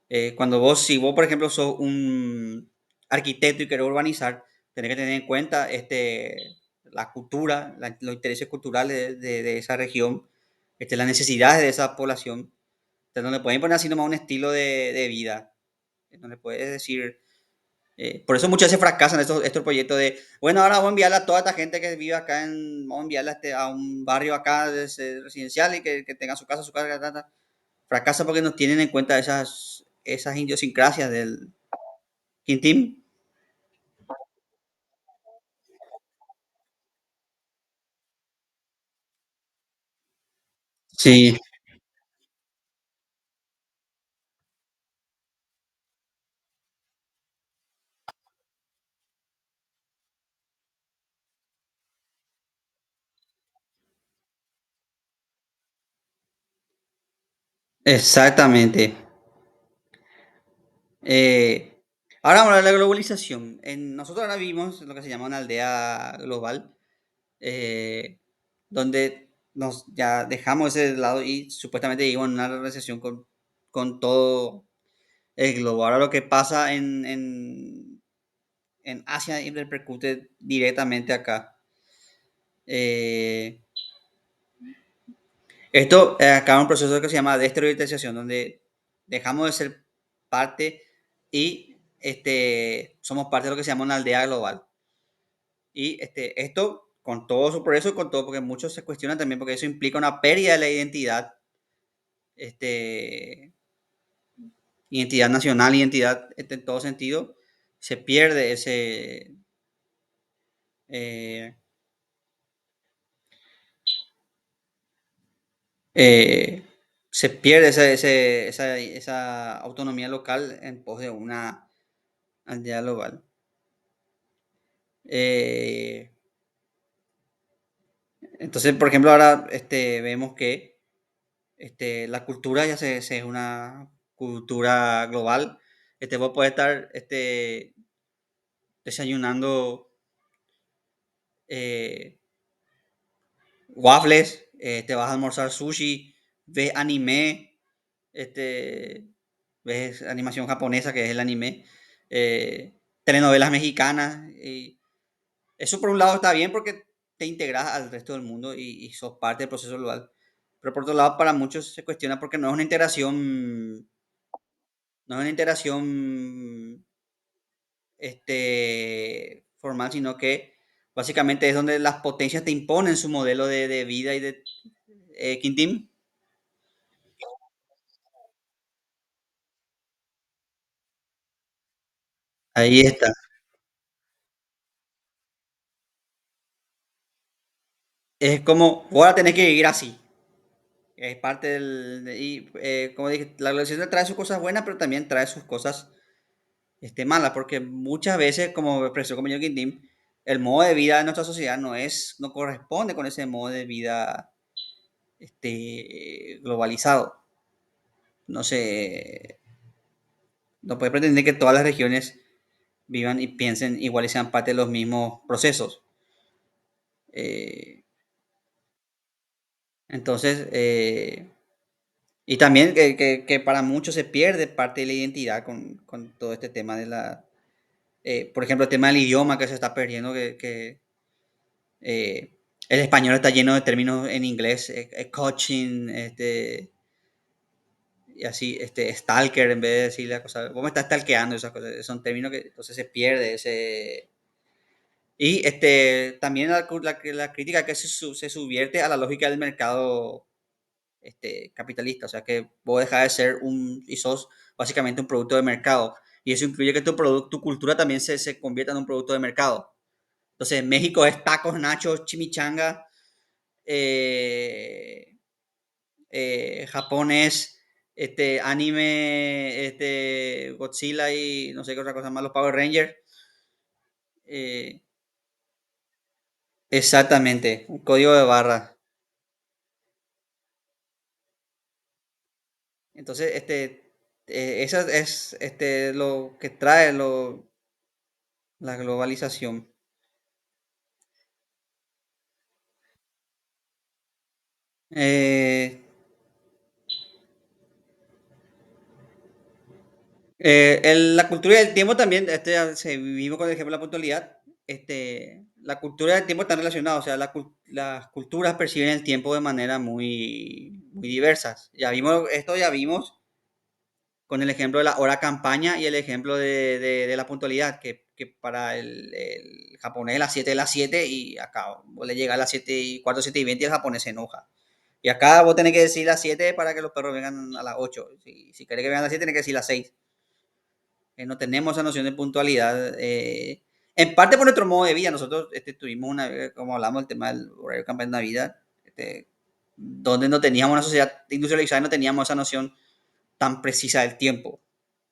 Si vos, por ejemplo, sos un arquitecto y querés urbanizar, tenés que tener en cuenta la cultura, los intereses culturales de esa región, las necesidades de esa población. Entonces, no le pueden poner así nomás un estilo de vida. No le puedes decir, por eso muchas veces fracasan estos proyectos de, bueno, ahora vamos a enviarla a toda esta gente que vive acá vamos a enviarla a un barrio acá residencial y que tenga su casa, fracasa porque no tienen en cuenta esas idiosincrasias del Quintín. Sí, exactamente. Eh, Ahora vamos a hablar de la globalización. Nosotros ahora vivimos en lo que se llama una aldea global, eh, donde nos ya dejamos ese lado y supuestamente vivimos en una recesión con todo el globo. Ahora lo que pasa en Asia repercute directamente acá. Eh, Esto acaba un proceso que se llama desteritorización, donde dejamos de ser parte y somos parte de lo que se llama una aldea global. Y esto, con todo su progreso y con todo, porque muchos se cuestionan también, porque eso implica una pérdida de la este, identidad nacional, identidad en todo sentido, se pierde eh, eh, se pierde esa autonomía local en pos de una aldea global. Eh, entonces, por ejemplo, ahora vemos que la cultura se es una cultura global. Vos podés estar desayunando eh, waffles, te vas a almorzar sushi, ves anime, este, ves animación japonesa, que es el anime, telenovelas mexicanas. Y eso por un lado está bien porque te integras al resto del mundo y sos parte del proceso global. Pero por otro lado, para muchos se cuestiona porque no es una integración formal, sino que básicamente es donde las potencias te imponen su modelo de vida y de Quintín. Ahí está. Es como, ahora tenés que vivir así. Es parte y como dije, la globalización trae sus cosas buenas, pero también trae sus cosas malas, porque muchas veces, como expresó como yo Quintín, el modo de vida de nuestra sociedad no corresponde con ese modo de vida globalizado. No se, no puede pretender que todas las regiones vivan y piensen igual y sean parte de los mismos procesos. Eh, entonces, Y también que para muchos se pierde parte de la identidad con todo este tema de la, por ejemplo, el tema del idioma que se está perdiendo, el español está lleno de términos en inglés, coaching, y así, stalker, en vez de decir la cosa, vos me estás stalkeando, esas cosas, son términos que entonces se pierde ese. Y también la crítica que se subvierte a la lógica del mercado capitalista, o sea que vos dejas de ser y sos básicamente un producto de mercado. Y eso incluye que tu cultura también se convierta en un producto de mercado. Entonces, México es tacos, nachos, chimichanga. eh, Japón es anime, Godzilla y no sé qué otra cosa más, los Power Rangers. eh, Exactamente, un código de barra. Entonces, eso es lo que trae la globalización. Eh, la cultura del tiempo también, se vivimos con el ejemplo de la puntualidad. La cultura del tiempo están relacionados, o sea, las culturas perciben el tiempo de manera muy diversas. Ya vimos con el ejemplo de la hora campaña y el ejemplo de la puntualidad, que para el japonés las 7 y acá vos le llega a las 7:15, 7:20 y el japonés se enoja. Y acá vos tenés que decir las 7 para que los perros vengan a las 8. Si querés que vengan a las 7, tenés que decir las 6. No tenemos esa noción de puntualidad. En parte por nuestro modo de vida. Nosotros tuvimos como hablamos, el tema del horario de campaña de Navidad, donde no teníamos una sociedad industrializada y no teníamos esa noción tan precisa del tiempo.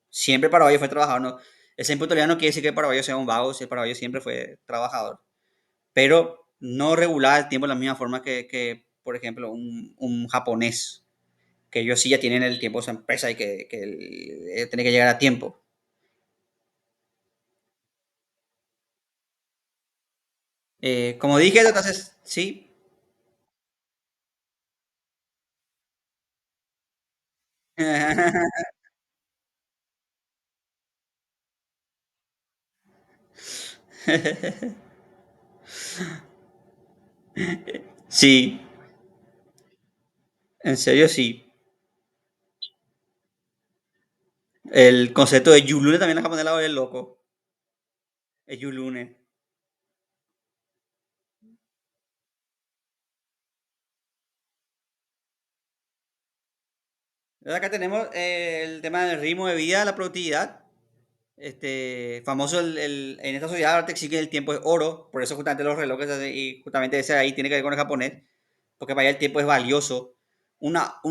Siempre Paraguayo fue trabajador. No, esa impuntualidad no quiere decir que Paraguayo sea un vago, si el Paraguayo siempre fue trabajador. Pero no regular el tiempo de la misma forma que por ejemplo, un japonés, que ellos sí ya tienen el tiempo de su empresa y que tiene que llegar a tiempo. Como dije, entonces, sí. Sí, en serio sí. El concepto de Yulune también la japonesa la loco. Es Yulune. Acá tenemos el tema del ritmo de vida, la productividad. Famoso en esta sociedad ahora te exigen el tiempo es oro, por eso justamente los relojes y justamente ese ahí tiene que ver con el japonés, porque para allá el tiempo es valioso. Una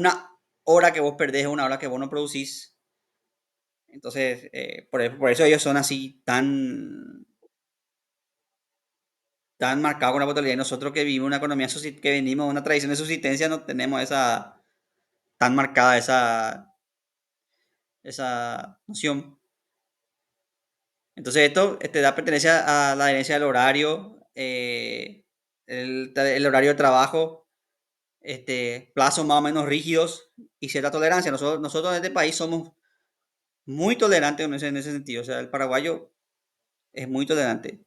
hora que vos perdés es una hora que vos no producís. Entonces, por eso ellos son así tan marcados con la puntualidad. Y nosotros que vivimos una economía, que venimos de una tradición de subsistencia, no tenemos tan marcada esa noción. Entonces esto da pertenencia a la herencia del horario, el horario de trabajo, plazos más o menos rígidos y cierta tolerancia. Nosotros en este país somos muy tolerantes en ese sentido. O sea, el paraguayo es muy tolerante.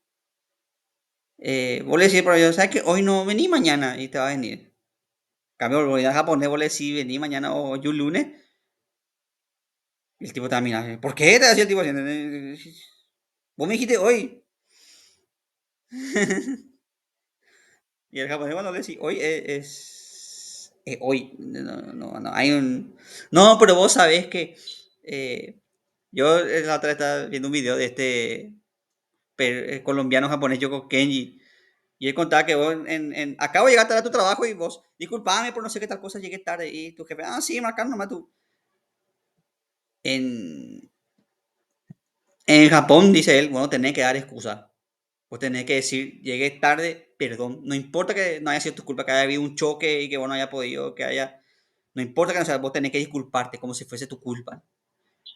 Vos le decís al paraguayo, ¿sabes qué? Hoy no vení mañana y te va a venir. En cambio, el japonés, vos le decís, vení mañana o yo lunes, y el tipo te va a mirar. ¿Por qué te decía el tipo así? Vos me dijiste hoy. Y el japonés cuando le decís hoy es hoy. No, hay un. No, pero vos sabés que. eh, yo la otra vez estaba viendo un video de colombiano japonés Yoko Kenji. Y él contaba que vos acabo de llegar tarde a tu trabajo y vos, disculpame por no sé qué tal cosa, llegué tarde. Y tu jefe, sí, marcar nomás tú. En, en Japón, dice él, bueno, tenés que dar excusa. Vos tenés que decir, llegué tarde, perdón. No importa que no haya sido tu culpa, que haya habido un choque y que vos no haya podido, que haya. No importa que no sea, vos tenés que disculparte como si fuese tu culpa.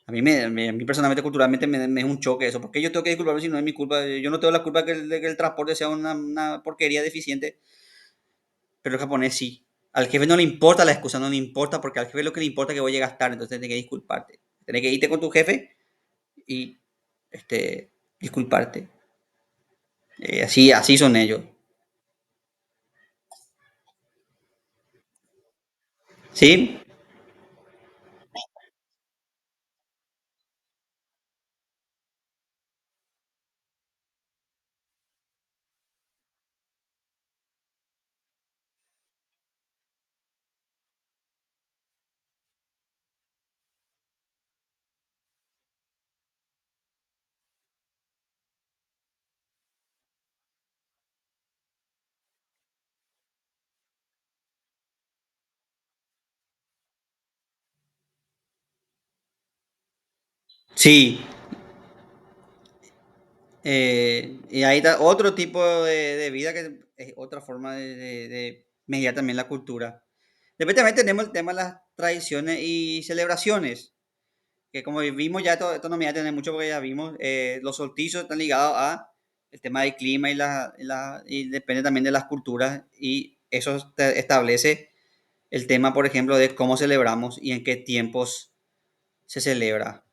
A mí personalmente, culturalmente, me es un choque eso. ¿Por qué yo tengo que disculparme si no es mi culpa? Yo no tengo la culpa de que el transporte sea una porquería deficiente, pero el japonés sí. Al jefe no le importa la excusa, no le importa, porque al jefe lo que le importa es que vos llegas tarde, entonces tienes que disculparte. Tienes que irte con tu jefe y disculparte. Así son ellos. ¿Sí? Sí. Y ahí está otro tipo de vida que es otra forma de mediar también la cultura. Después también tenemos el tema de las tradiciones y celebraciones, que como vimos ya, esto no me va a tener mucho porque ya vimos, los solsticios están ligados a el tema del clima y depende también de las culturas y eso establece el tema, por ejemplo, de cómo celebramos y en qué tiempos se celebra.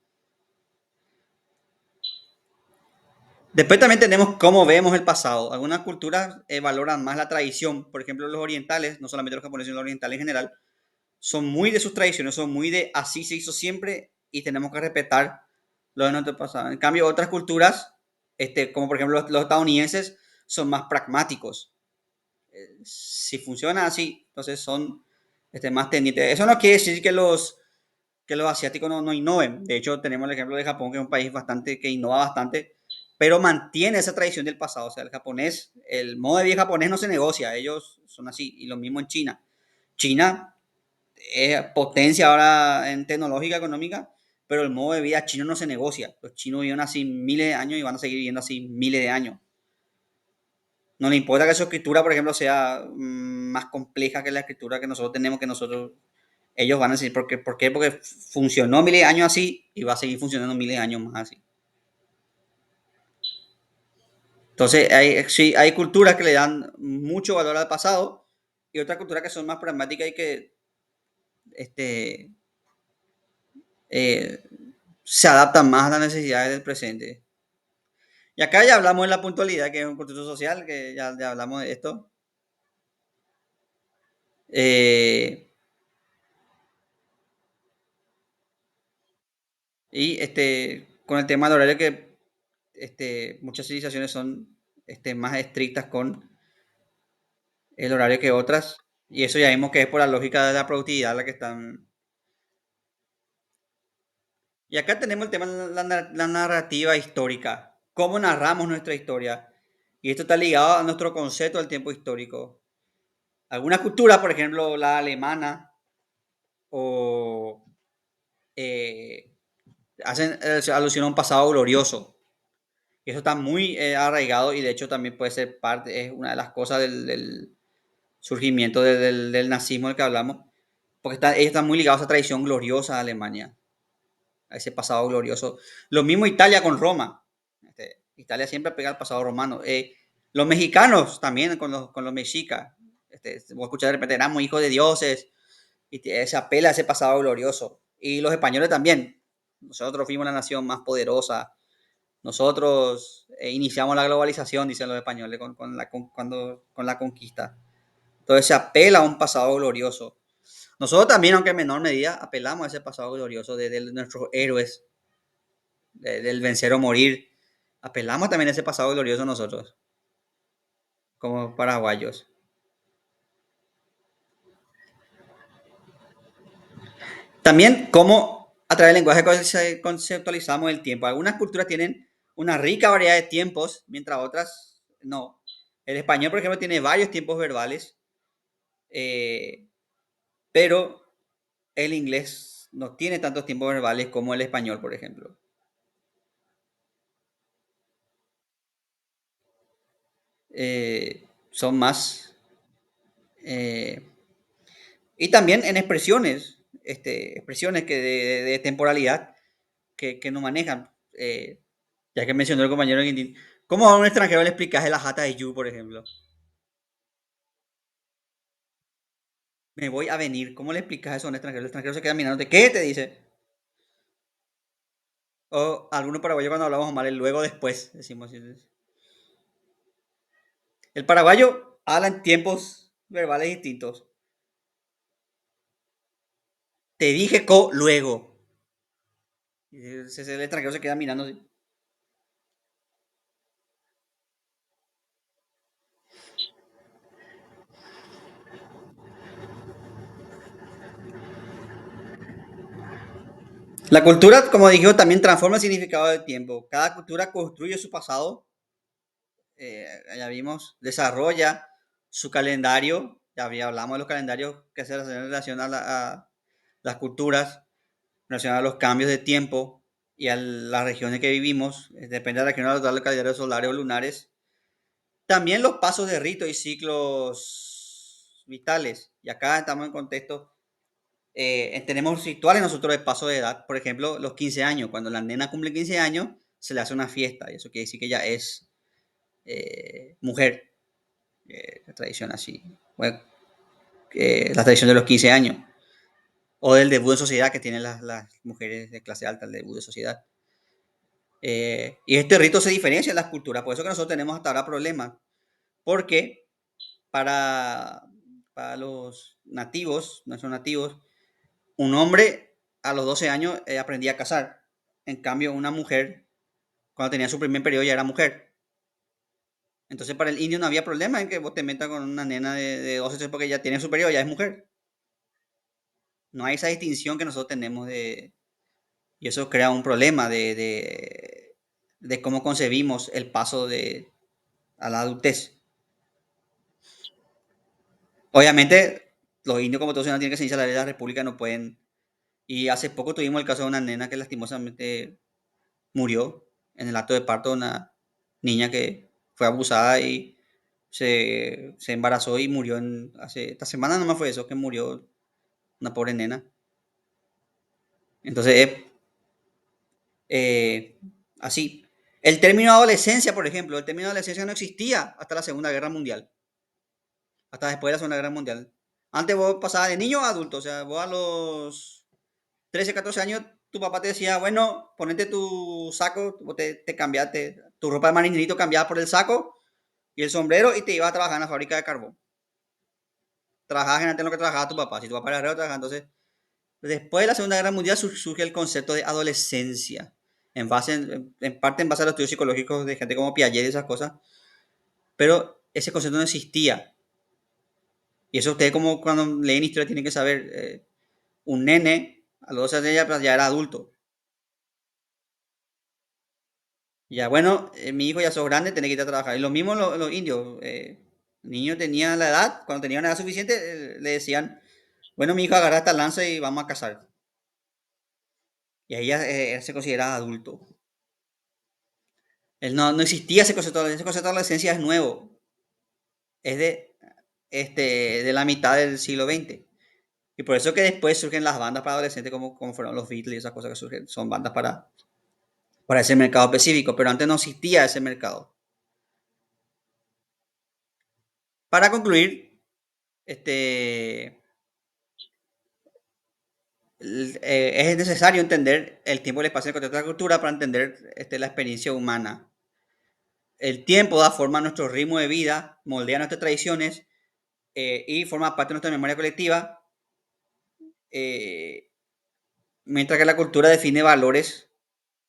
Después también tenemos cómo vemos el pasado. Algunas culturas valoran más la tradición. Por ejemplo, los orientales, no solamente los japoneses, sino los orientales en general, son muy de sus tradiciones, son muy de así se hizo siempre y tenemos que respetar lo de nuestro pasado. En cambio, otras culturas, como por ejemplo los estadounidenses, son más pragmáticos. Si funciona así, entonces son más tendientes. Eso no quiere decir que los asiáticos no innoven. De hecho, tenemos el ejemplo de Japón, que es un país bastante que innova bastante, pero mantiene esa tradición del pasado. O sea, el japonés, el modo de vida japonés no se negocia, ellos son así. Y lo mismo en China. China es potencia ahora en tecnológica económica, pero el modo de vida chino no se negocia. Los chinos viven así miles de años y van a seguir viviendo así miles de años. No le importa que su escritura, por ejemplo, sea más compleja que la escritura que nosotros tenemos, que nosotros ellos van a decir, ¿por qué? Porque funcionó miles de años así y va a seguir funcionando miles de años más así. Entonces, sí, hay culturas que le dan mucho valor al pasado y otras culturas que son más pragmáticas y que este, eh, se adaptan más a las necesidades del presente. Y acá ya hablamos de la puntualidad, que es un contexto social, que ya hablamos de esto. Eh, y con el tema del horario, que muchas civilizaciones son más estrictas con el horario que otras. Y eso ya vimos que es por la lógica de la productividad la que están. Y acá tenemos el tema de la narrativa histórica. ¿Cómo narramos nuestra historia? Y esto está ligado a nuestro concepto del tiempo histórico. Algunas culturas, por ejemplo, la alemana o eh, hacen alusión a un pasado glorioso. Y eso está muy arraigado y de hecho también puede ser parte, es una de las cosas del surgimiento del nazismo del que hablamos, porque ellos están muy ligados a esa tradición gloriosa de Alemania, a ese pasado glorioso. Lo mismo Italia con Roma. Italia siempre pega al pasado romano. Los mexicanos también con los mexicas. Voy a escuchar de repente, éramos hijos de dioses y se apela a ese pasado glorioso. Y los españoles también. Nosotros fuimos la nación más poderosa. Nosotros iniciamos la globalización, dicen los españoles, con la conquista. Entonces se apela a un pasado glorioso. Nosotros también, aunque en menor medida, apelamos a ese pasado glorioso de nuestros héroes, del vencer o morir. Apelamos también a ese pasado glorioso nosotros, como paraguayos. También, cómo a través del lenguaje conceptualizamos el tiempo. Algunas culturas tienen una rica variedad de tiempos, mientras otras no. El español, por ejemplo, tiene varios tiempos verbales, eh, pero el inglés no tiene tantos tiempos verbales como el español, por ejemplo. Son más. eh, y también en expresiones, expresiones de temporalidad que no manejan. Ya que mencionó el compañero Guindín, ¿cómo a un extranjero le explicas la jata de Yu, por ejemplo? Me voy a venir. ¿Cómo le explicas eso a un extranjero? El extranjero se queda mirando. ¿Qué te dice? O algunos paraguayos cuando hablamos mal, el luego después, decimos. El paraguayo habla en tiempos verbales distintos. Te dije luego. Y el extranjero se queda mirando así. La cultura, como dijimos, también transforma el significado del tiempo. Cada cultura construye su pasado, ya vimos, desarrolla su calendario. Hablamos de los calendarios que se hacen en relación a las culturas, en relación a los cambios de tiempo y a las regiones que vivimos. Depende de la región, los calendarios solares o lunares. También los pasos de rito y ciclos vitales. Y acá estamos en contexto. Tenemos rituales nosotros de paso de edad. Por ejemplo, los 15 años. Cuando la nena cumple 15 años, se le hace una fiesta. Y eso quiere decir que ella es mujer. La tradición así. Bueno, la tradición de los 15 años. O del debut de sociedad que tienen las mujeres de clase alta, el debut de sociedad. Y este rito se diferencia en las culturas. Por eso que nosotros tenemos hasta ahora problemas. Porque para, para los nativos, nuestros nativos, un hombre a los 12 años aprendía a cazar. En cambio, una mujer, cuando tenía su primer periodo, ya era mujer. Entonces, para el indio no había problema en que vos te metas con una nena de 12 porque ya tiene su periodo, ya es mujer. No hay esa distinción que nosotros tenemos y eso crea un problema de cómo concebimos el paso a la adultez. Obviamente, los indios, como todos tienen que se dice la ley de la República, no pueden. Y hace poco tuvimos el caso de una nena que lastimosamente murió en el acto de parto de una niña que fue abusada y se embarazó y murió esta semana nomás fue eso, que murió una pobre nena. Entonces, eh, así. El término adolescencia, por ejemplo, el término adolescencia no existía hasta la Segunda Guerra Mundial, hasta después de la Segunda Guerra Mundial. Antes vos pasabas de niño a adulto, o sea, vos a los 13, 14 años, tu papá te decía, bueno, ponete tu saco, vos te cambiaste, tu ropa de marinerito cambiada por el saco y el sombrero y te ibas a trabajar en la fábrica de carbón. Trabajabas en lo que trabajaba tu papá. Si tu papá era herrero, trabajaba. Entonces, después de la Segunda Guerra Mundial surge el concepto de adolescencia. En parte en base a los estudios psicológicos de gente como Piaget y esas cosas. Pero ese concepto no existía. Y eso ustedes como cuando leen historia tienen que saber. Un nene a los 12 años ya era adulto. Ya, bueno, mi hijo ya sos grande, tenés que ir a trabajar. Y lo mismo los indios. El niño tenía la edad, cuando tenía una edad suficiente, le decían, bueno, mi hijo agarra esta lanza y vamos a cazar. Y ahí ya él se consideraba adulto. Él no existía ese concepto de adolescencia es nuevo. Es de la mitad del siglo XX. Y por eso que después surgen las bandas para adolescentes como fueron los Beatles y esas cosas que surgen. Son bandas para ese mercado específico, pero antes no existía ese mercado. Para concluir, este, es necesario entender el tiempo y el espacio en el contexto de la cultura para entender la experiencia humana. El tiempo da forma a nuestro ritmo de vida, moldea nuestras tradiciones y forma parte de nuestra memoria colectiva, eh, mientras que la cultura define valores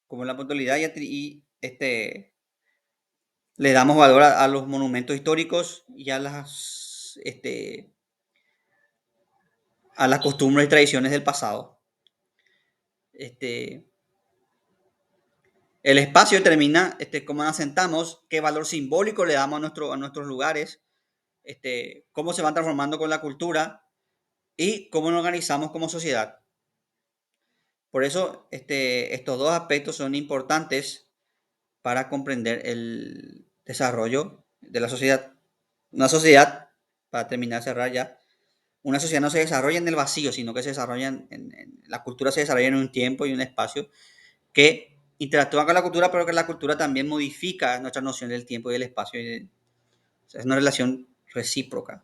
como la puntualidad le damos valor a los monumentos históricos y a las costumbres y tradiciones del pasado. Este, el espacio determina cómo nos sentamos, qué valor simbólico le damos a nuestros lugares, cómo se van transformando con la cultura y cómo nos organizamos como sociedad. Por eso, estos dos aspectos son importantes para comprender el desarrollo de la sociedad. Una sociedad, para terminar, cerrar ya, una sociedad no se desarrolla en el vacío, sino que se desarrolla la cultura se desarrolla en un tiempo y un espacio que interactúan con la cultura, pero que la cultura también modifica nuestra noción del tiempo y del espacio. O sea, es una relación recíproca.